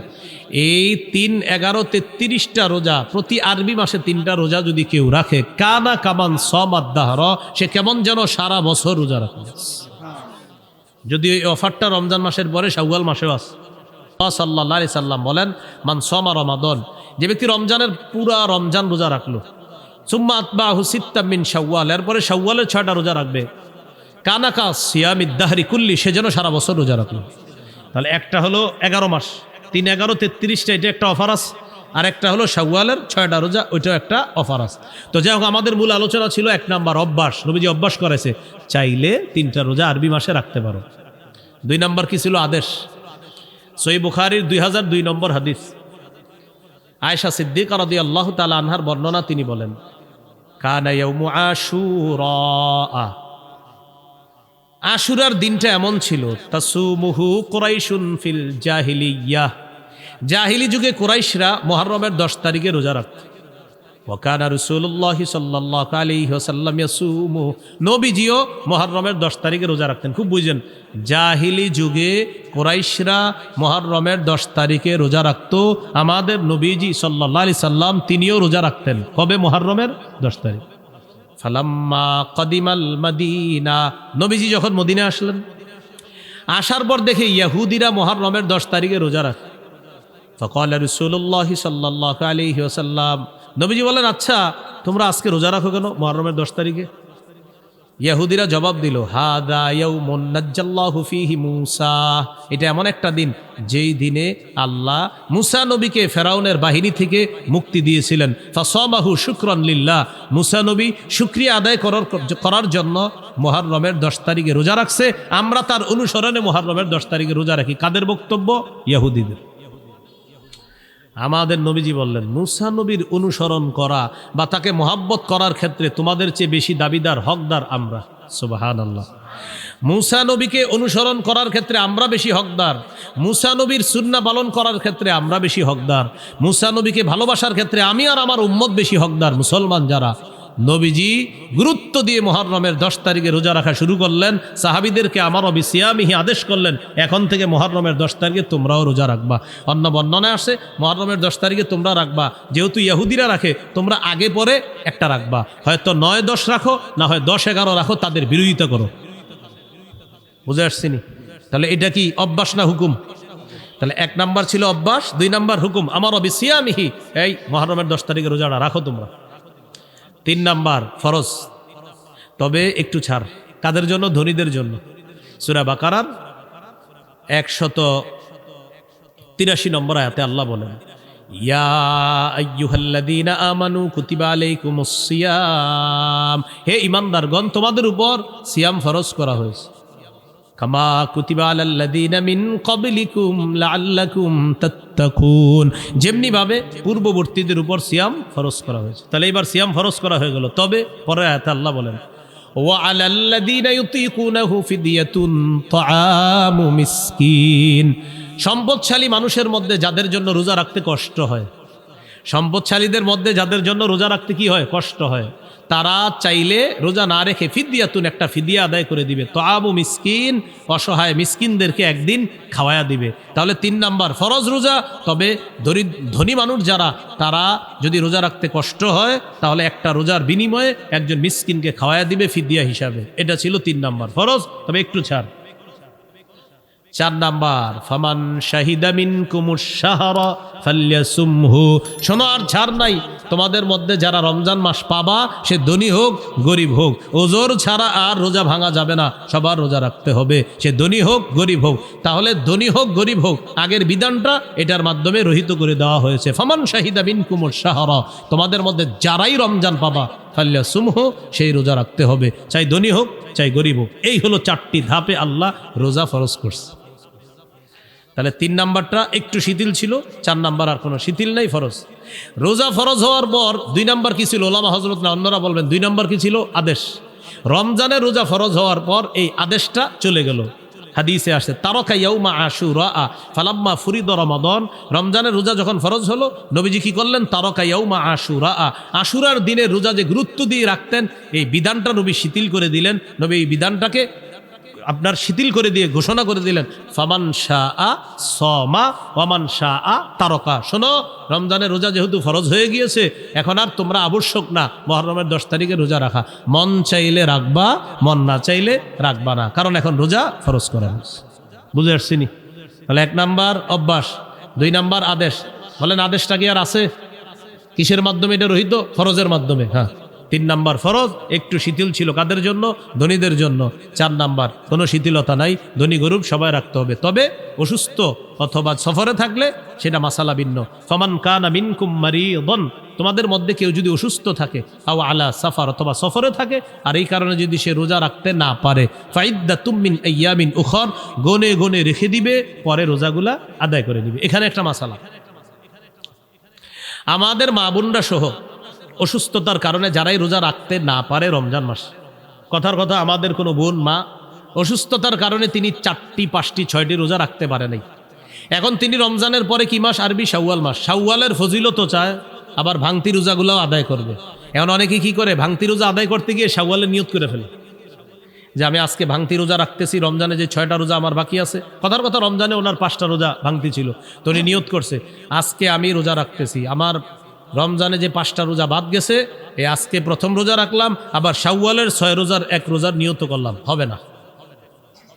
এই 3, 11, 33টা রোজা, প্রতি আরবি মাসে 3টা রোজা যদি কেউ রাখে, কানা কামান সামাদ দাহর, সে কেমন যেন সারা বছর রোজা রাখে। যদি এই অফারটা রমজান মাসের পরে শাওয়াল মাসেও আছে। সাল্লাল্লাহু আলাইহি সাল্লাম বলেন, মান সামা রমাদান, যে ব্যক্তি রমজানের পুরা রমজান রোজা রাখলো, সুম্মা আতবাহু সিত্তাম মিন শাওয়াল, এরপরে শাওয়ালের 6টা রোজা রাখবে, কানাকা সিয়ামিদ দাহরি কুল্লি, সে যেন সারা বছর রোজা রাখলো। তাহলে একটা হলো 11 মাস, 3, 11, 33টা, এটা একটা অফার আছে। আর একটা হলো শাওয়ালের 6টা রোজা, ওইটাও একটা অফার আছে। তো যাই হোক, আমাদের মূল আলোচনা ছিল 1 নাম্বার অভ্যাস। নবীজি অভ্যাস করেছে, চাইলে 3টা রোজা আরবি মাসে রাখতে পারো। 2 নাম্বার কি ছিল? আদেশ। সহিহ বুখারীর 2002 নম্বর হাদিস, আয়েশা সিদ্দিকা রাদিয়াল্লাহু তাআলা আনহার বর্ণনা, তিনি বলেন, কানা ইয়াউমু আশুরা, আশুরার দিনটা এমন ছিল, তাসুমুহু কুরাইশুন ফিল জাহিলিয়াহ, জাহিলি যুগে কুরাইশরা মুহররমের 10 তারিখে রোজা রাখত। ওয়া কানা রাসূলুল্লাহ সাল্লাল্লাহু আলাইহি ওয়াসাল্লাম ইয়াসুমু, নবীজিও মুহররমের 10 তারিখে রোজা রাখতেন। খুব বুঝেন, জাহিলি যুগে কুরাইশরা মুহররমের 10 তারিখে রোজা রাখত। আমাদের নবীজি সাল্লাল্লাহু আলাইহি সাল্লাম তিনিও রোজা রাখতেন। কবে? মুহররমের 10 তারিখ। ফালাম্মা কাদিমাল মাদিনা, নবীজি যখন মদিনা আসলেন, আসার পর দেখে ইহুদিরা মুহররমের 10 তারিখে রোজা রাখে। ফাকালা রাসূলুল্লাহ সাল্লাল্লাহু আলাইহি ওয়াসাল্লাম, নবীজি বলেন, আচ্ছা তোমরা আজকে রোজা রাখো কেন মুহররমের 10 তারিখে? ইহুদিরা জবাব দিল, হাদা ইয়াউমুন নাজ্জাল্লাহু ফীহি মূসা, এটা এমন একটা দিন যেই দিনে আল্লাহ মূসা নবীকে ফেরাউনের বাহিনী থেকে মুক্তি দিয়েছিলেন। ফাসামাহু শুকরান লিল্লাহ, মূসা নবী শুকরিয়া আদায় করার জন্য মুহররমের 10 তারিখে রোজা রাখছে। আমরা তার অনুসরণে মুহররমের 10 তারিখে রোজা রাখি। কাদের বক্তব্য? ইহুদিদের। আমাদের নবীজি বললেন, মূসা নবীর অনুসরণ করা বা তাকে মহাব্বত করার ক্ষেত্রে তোমাদের চেয়ে বেশি দাবিদার, হকদার আমরা। সুবহানাল্লাহ। মূসা নবীকে অনুসরণ করার ক্ষেত্রে আমরা বেশি হকদার, মূসা নবীর সুন্নাহ পালন করার ক্ষেত্রে আমরা বেশি হকদার, মূসা নবীকে ভালোবাসার ক্ষেত্রে আমি আর আমার উম্মত বেশি হকদার। মুসলমান যারা, নবীজি গুরুত্ব দিয়ে মুহররমের 10 তারিখে রোজা রাখা শুরু করলেন। সাহাবীদেরকে আমারও বিসিয়ামিহি আদেশ করলেন, এখন থেকে মুহররমের 10 তারিখে তোমরাও রোজা রাখবা। অন্য বর্ণনায় আসে মুহররমের 10 তারিখে তোমরা রাখবা, যেহেতু ইহুদিরা রাখে তোমরা আগে পরে একটা রাখবা, হয়তো 9, 10 রাখো, না হয় 10, 11 রাখো, তাদের বিরোধিতা করো। বুঝে আসছিনি? তাহলে এটা কি অভ্যাস না হুকুম? তাহলে 1 নাম্বার ছিল অভ্যাস, 2 নাম্বার হুকুম আমার বিসিয়ামিহি, এই মুহররমের 10 তারিখে রোজাটা রাখো তোমরা। 3 নাম্বার ফরজ, তবে একটু ছাড়। কাদের জন্য? ধনীদের জন্য। সূরা বাকারার 183 নম্বর আয়াতে আল্লাহ বলেন, ইয়া আইয়ুহাল্লাযীনা আমানু কুতিবা আলাইকুমুস সিয়াম, হে ঈমানদারগণ তোমাদের উপর সিয়াম ফরজ করা হয়েছে। কামা কুতিবা আলাল্লাযীনা মিন ক্বাবলিকুম লাআল্লাকুম তাত্তাকুন, যেমনি ভাবে পূর্ববর্তীদের উপর সিয়াম ফরজ করা হয়েছে। তাহলে এবার সিয়াম ফরজ করা হয়ে গেল। তবে পরের আয়াতে আল্লাহ বলেন, ওয়া আলাল্লাযীনা ইউতীকুনাহু ফিদিয়াতুন তাআমু মিসকিন, সম্পদশালী মানুষের মধ্যে যাদের জন্য রোজা রাখতে কষ্ট হয়, সম্পদশালীদের মধ্যে যাদের জন্য রোজা রাখতে কি হয়? কষ্ট হয়, তারা চাইলে রোজা না রেখে ফিদিয়াতুন, একটা ফিদিয়া আদায় করে দিবে। তাআমু মিসকিন, অসহায় মিসকিনদেরকে একদিন খাওয়ায়া দিবে। তাহলে 3 নাম্বার ফরজ রোজা, তবে ধনী মানুষ যারা, তারা যদি রোজা রাখতে কষ্ট হয় তাহলে একটা রোজার বিনিময়ে একজন মিসকিনকে খাওয়ায়া দিবে ফিদিয়া হিসাবে। এটা ছিল 3 নাম্বার ফরজ, তবে একটু ছাড়। 4 নাম্বার ফামান শাহিদা মিনকুমুশ শাহরা ফালইয়াসুমহু, শোনো আর ছাড় নাই, তোমাদের মধ্যে যারা রমজান মাস পাবা, সে ধনী হোক গরিব হোক, ওজোর ছাড়া আর রোজা ভাঙা যাবে না, সবার রোজা রাখতে হবে, সে ধনী হোক গরিব হোক। তাহলে ধনী হোক গরিব হোক, আগের বিধানটা এটার মাধ্যমে রহিত করে দেওয়া হয়েছে। ফামান শাহিদা মিনকুমুশ শাহরা, তোমাদের মধ্যে যারাই রমজান পাবা ফালইয়াসুমহু, সেই রোজা রাখতে হবে, চাই ধনী হোক চাই গরিব হোক। এই হলো 4টি ধাপে আল্লাহ রোজা ফরজ করছে। তাহলে 3 নাম্বারটা একটু শিথিল ছিল, 4 নাম্বার আর কোনো শিথিল নাই, ফরজ। রোজা ফরজ হওয়ার পর 2 নাম্বার কি ছিল? ওলামা হযরত না অন্যরা বলবেন 2 নাম্বার কি ছিল? আদেশ। রমজানের রোজা ফরজ হওয়ার পর এই আদেশটা চলে গেল। হাদিসে আসে তারকা ইয়াউমা আশুরা ফালাম্মা ফুরিদা রমাদান, রমজানের রোজা যখন ফরজ হলো নবীজি কি করলেন? তারকা ইয়াউমা আশুরা, আশুরার দিনের রোজা যে গুরুত্ব দিয়ে রাখতেন, এই বিধানটা নবী শিথিল করে দিলেন। নবী এই বিধানটাকে আপনার শিথিল করে দিয়ে ঘোষণা করে দিলেন, ফামান শাআ সামা ওয়ামান শাআ তারকা। শোনো, রমজানের রোজা যেহেতু ফরজ হয়ে গিয়েছে, এখন আর তোমরা আবশ্যক না মুহররমের 10 তারিখে রোজা রাখা, মন চাইলে রাখবা, মন না চাইলে রাখবা না, কারণ এখন রোজা ফরজ করা হয়েছে। বুঝে আসছি নি? তাহলে 1 নাম্বার অভ্যাস, 2 নাম্বার আদেশ। বলেন আদেশটা কি আর আছে? কিসের মাধ্যমে এটা রহিত? ফরজের মাধ্যমে। হ্যাঁ, 3 নাম্বার ফরজ, একটু শিথিল ছিল কাদের জন্য? ধনীদের জন্য। 4 নাম্বার কোনো শিথিলতা নাই, ধনী গরিব সবাই রাখতে হবে, তবে অসুস্থ অথবা সফরে থাকলে সেটা মাসালা ভিন্ন। ফামান কানা মিনকুম মারিদান, তোমাদের মধ্যে কেউ যদি অসুস্থ থাকে, আও আলা সাফার, অথবা সফরে থাকে, আর এই কারণে যদি সে রোজা রাখতে না পারে, ফাইদ্দাতুম মিন আইয়ামিন উখর, গনে গনে রেখে দিবে, পরে রোজাগুলা আদায় করে দিবে। এখানে একটা মাসালা, আমাদের মা বোনরা সহ অসুস্থতার কারণে যারাই রোজা রাখতে না পারে রমজান মাস, কথার কথা আমাদের কোনো বোন মা অসুস্থতার কারণে তিনি 4টি 5টি 6টি রোজা রাখতে পারে নাই। এখন তিনি রমজানের পরে কি মাস? আরবি শাওয়াল মাস। শাওয়ালের ফজিলতও চায়, আবার ভাঙতি রোজাগুলোও আদায় করবে। এখন অনেকে কি করে? ভাঙতি রোজা আদায় করতে গিয়ে শাওয়ালের নিয়ত করে ফেলে যে আমি আজকে ভাঙতি রোজা রাখতেছি, রমজানে যে 6টা রোজা আমার বাকি আছে। কথার কথা রমজানে ওনার 5টা রোজা ভাঙতি ছিল, তো উনি নিয়ত করছে আজকে আমি রোজা রাখতেছি, আমার রমজানে যে 5টা রোজা বাদ গেছে, এই আজকে প্রথম রোজা রাখলাম, আবার শাওয়ালের 6 রোজার 1 রোজার নিয়ত করলাম। হবে না।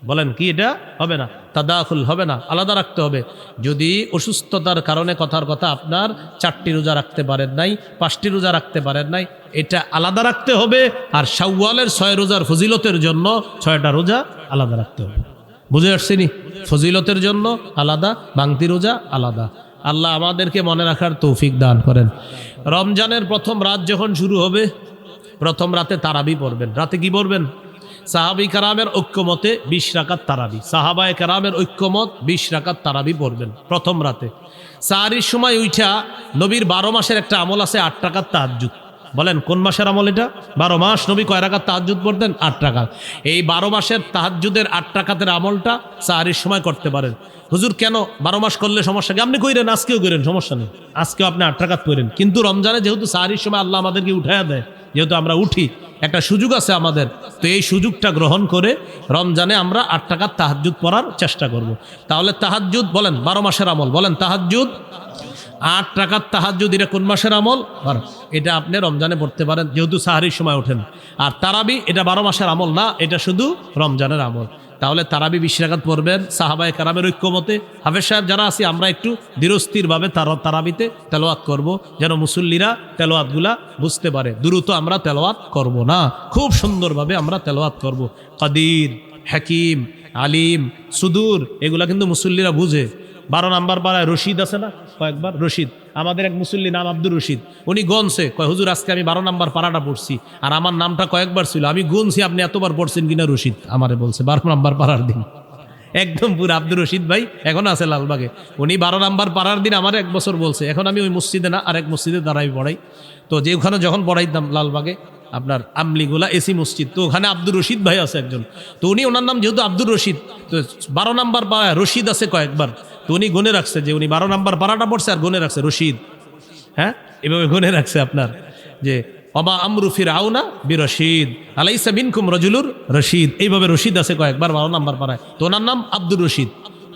বলেন কি এটা? হবে না, তাদাখুল হবে না, আলাদা রাখতে হবে। যদি অসুস্থতার কারণে কথার কথা আপনার 4টি রোজা রাখতে পারেন নাই, 5টি রোজা রাখতে পারেন নাই, এটা আলাদা রাখতে হবে। আর শাওয়ালের 6 রোজার ফজিলতের জন্য 6টা রোজা আলাদা রাখতে হবে। বুঝে আসছেনি? ফজিলতের জন্য আলাদা, ভাঙতি রোজা আলাদা। আল্লাহ আমাদেরকে মনে রাখার তৌফিক দান করেন। রমজানের প্রথম রাত যখন শুরু হবে, প্রথম রাতে তারাবি পড়বেন। রাতে কি পড়বেন? সাহাবী কারামের ঐক্যমতে 20 রাকাত তারাবি, সাহাবায়ে কারামের ঐক্যমত 20 রাকাত তারাবি পড়বেন প্রথম রাতে। সাহারির সময় উঠা নবীর 12 মাসের একটা আমল আছে, 8 রাকাত তাহাজ্জুদ। বলেন কোন মাসের আমল এটা? 12 মাস নবী কয় রাকাত তাহাজ্জুদ পড়তেন? 8 রাকাত। এই 12 মাসের তাহাজ্জুদের 8 রাকাতের আমলটা সাহারির সময় করতে পারেন। হুজুর কেন 12 মাস করলে সমস্যা কি? আপনি কইরেন, আজকেও কইরেন, সমস্যা নেই, আজকেও আপনি 8 রাকাত পড়েন। কিন্তু রমজানে যেহেতু সাহারির সময় আল্লাহ আমাদেরকে উঠাইয়া দেয়, যেহেতু আমরা উঠি, একটা সুযোগ আছে আমাদের, তো এই সুযোগটা গ্রহণ করে রমজানে আমরা 8 রাকাত তাহাজ্জুদ পড়ার চেষ্টা করব। তাহলে তাহাজ্জুদ বলেন 12 মাসের আমল, বলেন তাহাজ্জুদ 8 রাকাত তাহাজ্জুদ, এটা কোন মাসের আমল? এটা আপনি রমজানে পড়তে পারেন যেহেতু সাহারির সময় ওঠেন। আর তারাবি এটা 12 মাসের আমল না, এটা শুধু রমজানের আমল। তাহলে তারাবি 20 রাকাত পড়বেন সাহাবায়ে কেরামের ঐক্যমতে। হাফেজ সাহেব যারা আছি আমরা একটু ধীরস্থিরভাবে তারাবিতে তেলাওয়াত করব, যেন মুসল্লিরা তেলাওয়াতগুলা বুঝতে পারে। দ্রুত আমরা তেলাওয়াত করব না, খুব সুন্দরভাবে আমরা তেলাওয়াত করব। কাদির, হাকিম, আলিম, সুদূর এগুলা কিন্তু মুসল্লিরা বুঝে। 12 নাম্বার পাড়ায় রশিদ আছে না, কয়েকবার রশিদ, আমাদের এক মুসল্লি নাম আব্দুর রশিদ, উনি গনছে, কয় হুজুর আজকে আমি 12 নাম্বার পাড়াটা পড়ছি, আর আমার নামটা কয়েকবার ছিল, আমি গুনছি আপনি এতবার পড়ছেন কিনা রশিদ, আমারে বলছে 12 নাম্বার পাড়ার দিন। একদম পুরো আব্দুর রশিদ ভাই এখন আছে লালবাগে, উনি 12 নাম্বার পাড়ার দিন আমার 1 বছর বলছে। এখন আমি ওই মসজিদে না, আরেক মসজিদে দাঁড়াই পড়াই। তো যে ওখানে যখন পড়াইতাম লালবাগে আপনার আমলিগুলা এসি মসজিদ, তো ওখানে আব্দুর রশিদ ভাই আছে একজন, তো উনি ওনার নাম যেহেতু আব্দুর রশিদ, তো 12 নাম্বার পাড়ায় রশিদ আছে কয়েকবার, তো উনি গুনে রাখছে যে উনি 12 নাম্বার পাড়াটা পড়ছে আর গুনে রাখছে রশিদ। হ্যাঁ, এভাবে গুনে রাখছে আপনার যে অবা আমরু ফিরআউনা বিরশিদ আলাইসা মিনকুম রাজুলুর রশিদ, এইভাবে রশিদ আছে কয়েকবার 12 নাম্বার পাড়ায়, তো ওনার নাম আব্দুর রশিদ।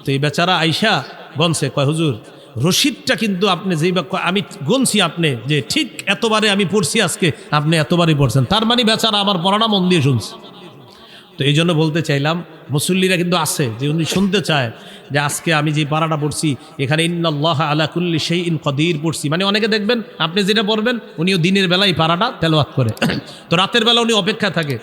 তো এই বেচারা আইসা গনছে, কয় হুজুর রশিদটা কিন্তু আপনি যেই আমি গুনছি আপনি যে ঠিক এতবারে আমি পড়ছি আজকে, আপনি এতবারই পড়ছেন, তার মানে বেচারা আমার পড়াটা মন দিয়ে শুনছে। তো এই জন্য বলতে চাইলাম মুসল্লিরা কিন্তু আছে যে উনি শুনতে চায় যে আজকে আমি যে পারাটা পড়ছি এখানে ইন্নাল্লাহা আলা কুল্লি শাইইন কাদির পড়ছি, মানে অনেকে দেখবেন আপনি যেটা পড়বেন উনিও দিনের বেলায় পারাটা তেলাওয়াত করে, তো রাতের বেলা উনি অপেক্ষা থাকে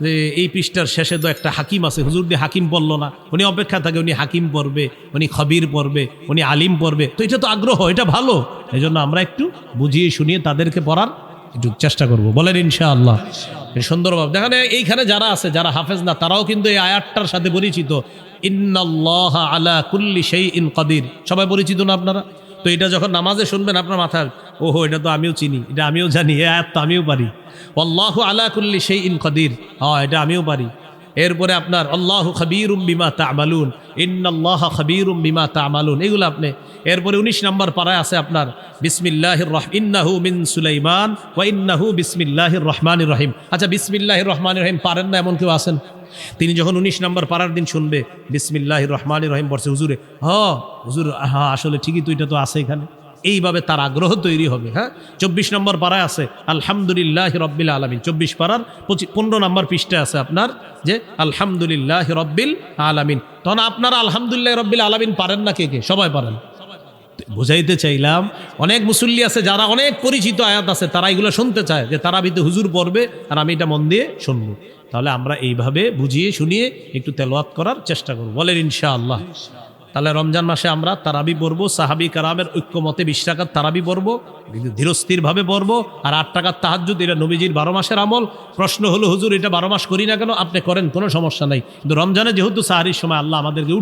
যে এই পৃষ্ঠার শেষে তো একটা হাকিম আছে, হুজুর দিয়ে হাকিম পড়লো না, উনি অপেক্ষা থাকে উনি হাকিম পড়বে, উনি খবির পড়বে, উনি আলিম পড়বে, তো এটা তো আগ্রহ, এটা ভালো। এই জন্য আমরা একটু বুঝিয়ে শুনিয়ে তাদেরকে পড়ার একটু চেষ্টা করব, বলেন ইনশাআল্লাহ। সুন্দরভাবে দেখেন এইখানে যারা আছে যারা হাফেজ না তারাও কিন্তু এই আয়াতটার সাথে পরিচিত, ইন্নাল্লাহা আলা কুল্লি শাইইন কাদির, সবাই পরিচিত না আপনারা? তো এটা যখন নামাজে শুনবেন আপনার মাথায় ওহো এটা তো আমিও চিনি, এটা আমিও জানি, এই আয়াত তো আমিও পারি, আল্লাহু আলা কুল্লি শাইইন কাদির, হ্যাঁ এটা আমিও পারি। এরপরে আপনার আল্লাহু খাবীরুম বিমা তা'মালুন, ইন্নাল্লাহা খাবীরুম বিমা তা'মালুন, এগুলো আপনি। এরপরে 19 নম্বর পারায় আছে আপনার বিসমিল্লাহির রহমান, ইন্নাহু মিন সুলাইমান ওয়া ইন্নাহু বিসমিল্লাহির রহমানির রহিম। আচ্ছা বিসমিল্লাহির রহমানির রহিম পারেন না এমন কেউ আছেন? তিনি যখন 19 নম্বর পারার দিন শুনবে বিসমিল্লাহির রহমানির রহিম পড়ছে, হুজুরে হুজুর হ্যাঁ আসলে ঠিকই তো, এটা তো আছে এখানে, এইভাবে তার আগ্রহ তৈরি হবে। হ্যাঁ, 24 নম্বর পারায় আছে আলহামদুলিল্লাহ রব্বিল আলামিন, 24 পারার 15 নম্বর পৃষ্ঠায় আছে আপনার যে আলহামদুলিল্লাহ রব্বিল আলামিন। তখন আপনারা আলহামদুলিল্লাহ রব্বিল আলামিন পারেন না কে কে? সবাই পারেন। বুঝাইতে চাইলাম অনেক মুসল্লি আছে যারা অনেক পরিচিত আয়াত আছে, তারা এগুলো শুনতে চায় যে তারাবিতে হুজুর পড়বে আর আমি এটা মন দিয়ে শুনবো। তাহলে আমরা এইভাবে বুঝিয়ে শুনিয়ে একটু তেলাওয়াত করার চেষ্টা করব, বলেন ইনশাআল্লাহ। তাহলে রমজান মাসে আমরা তারাবি পড়বো, সাহাবী কারামের ঐক্যমতে 20 রাকাত তারাবি পড়বো, ধীরস্থিরভাবে পড়বো, আর 8 রাকাত তাহাজ্জুদ, এটা নবীজির 12 মাসের আমল। প্রশ্ন হলো হুজুর এটা 12 মাস করি না কেন? আপনি করেন, কোনো সমস্যা নাই, কিন্তু রমজানে যেহেতু সাহারির সময় আল্লাহ আমাদেরকে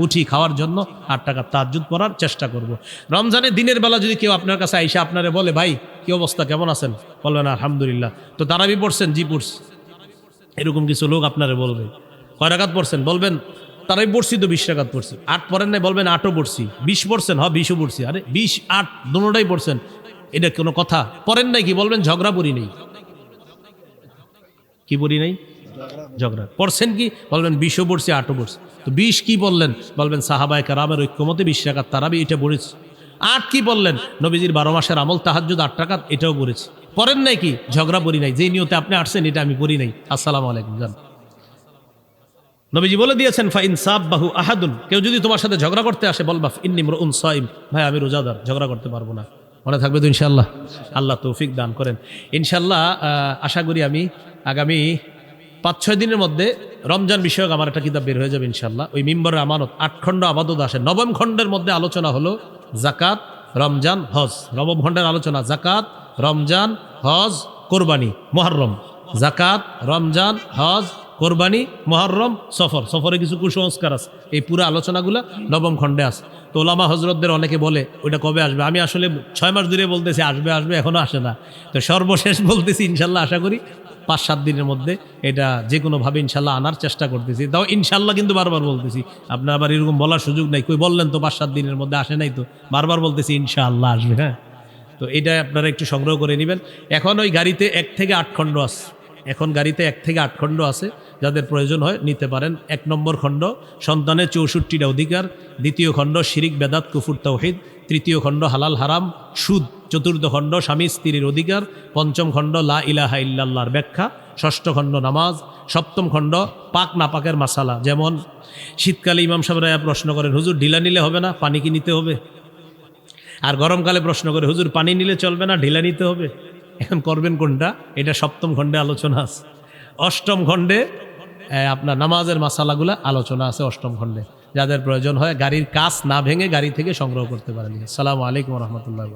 উঠি খাওয়ার জন্য 8 রাকাত তাহাজ্জুদ পড়ার চেষ্টা করব। রমজানে দিনের বেলা যদি কেউ আপনার কাছে আইসা আপনারে বলে ভাই কি অবস্থা, কেমন আছেন, বলবেন আলহামদুলিল্লাহ, তো তারাবি পড়ছেন? জি পড়ছি। এরকম কিছু লোক আপনারে বলবে কয় রাকাত পড়ছেন, বলবেন তারাই পড়ছি তো 20 রাকাত পড়ছি। 8 পড়েন নাই, বলবেন 8ও পড়ছি। 20 পড়ছেন? হ্যাঁ 20ও পড়ছি। আরে 20 8 দুটোটাই পড়ছেন, এটা কোনো কথা? পড়েন নাই কি? বলবেন ঝগড়া পড়ি নেই। কি পড়ি নাই? ঝগড়া। পড়ছেন কি? বলবেন 20ও পড়ছি 8ও পড়ছি। তো 20 কি বললেন? বলবেন সাহাবায়ে কেরামের ঐক্যমতে 20 রাকাত তারাবি, এটা পড়েছি। 8 কি বললেন? নবীজির 12 মাসের আমল তাহাজ্জুদ 8 রাকাত, এটাও পড়েছি। পড়েন নাই কি? ঝগড়া পড়ি নাই, যেই নিয়তে আপনি আসছেন এটা আমি পড়ি নাই। আসসালামু আলাইকুম জান। নবীজি বলে দিয়েছেন ফাইন সাববাহু আহাদুন, কেউ যদি তোমার সাথে ঝগড়া করতে আসে বলবা ইন্নী ইমরুন সাইম, ভাই আমি রোজাদার, ঝগড়া করতে পারবো না। মনে থাকবে তো ইনশাআল্লাহ? আল্লাহ তৌফিক দান করেন। ইনশাআল্লাহ আশা করি আমি আগামী 5-6 দিনের মধ্যে রমজান বিষয়ক আমার একটা কিতাব বের হয়ে যাবে ইনশাআল্লাহ। ওই মিম্বরের আমানত 8 খণ্ড আবাদত আসে। 9ম খণ্ডের মধ্যে আলোচনা হলো জাকাত, রমজান, হজ। 9ম খণ্ডের আলোচনা জাকাত, রমজান, হজ, কোরবানি, মুহররম। জাকাত, রমজান, হজ, কোরবানি, মুহররম, সফরে কিছু কুসংস্কার আছে। এই পুরো আলোচনাগুলো 9ম খণ্ডে আছে। তো ওলামা হজরতদের অনেকে বলে ওইটা কবে আসবে, আমি আসলে 6 মাস ধরে বলতেছি আসবে আসবে, এখনো আসে না। তো সর্বশেষ বলতেছি ইনশাল্লাহ আশা করি 5-7 দিনের মধ্যে এটা যে কোনোভাবে ইনশাল্লাহ আনার চেষ্টা করতেছি। তাও ইনশাল্লাহ কিন্তু বারবার বলতেছি, আপনার আবার এরকম বলার সুযোগ নাই। কই বললেন তো 5-7 দিনের মধ্যে, আসে নাই তো, বারবার বলতেছি ইনশাআল্লাহ আসবে। হ্যাঁ, তো এটা আপনারা একটু সংগ্রহ করে নেবেন। এখন ওই গাড়িতে 1 থেকে 8 খণ্ড আছে, এখন গাড়িতে 1 থেকে 8 খণ্ড আছে, যাদের প্রয়োজন হয় নিতে পারেন। 1 নম্বর খণ্ড সন্তানের 64টা অধিকার, 2য় খণ্ড শিরিক বেদাত কুফুর তাওহীদ, 3য় খণ্ড হালাল হারাম সুদ, 4র্থ খণ্ড স্বামী স্ত্রীর অধিকার, 5ম খণ্ড লা ইলাহা ইল্লাল্লাহর ব্যাখ্যা, 6ষ্ঠ খণ্ড নামাজ, সপ্তম খণ্ড পাক নাপাকের মাসালা। যেমন শীতকালে ইমাম সাহেবরা প্রশ্ন করেন, হুজুর ঢিলা নিলে হবে না, পানি কি নিতে হবে? আর গরমকালে প্রশ্ন করে, হুজুর পানি নিলে চলবে না, ঢিলা নিতে হবে। এখন করবেন কোনটা? এটা সপ্তম খণ্ডে আলোচনা আছে। অষ্টম খণ্ডে আপনার নামাজের মাসালাগুলা আলোচনা আছে অষ্টম খণ্ডে। যাদের প্রয়োজন হয় গাড়ির কাচ না ভেঙে গাড়ি থেকে সংগ্রহ করতে পারেন। আসসালামু আলাইকুম রহমতুল্লাহ।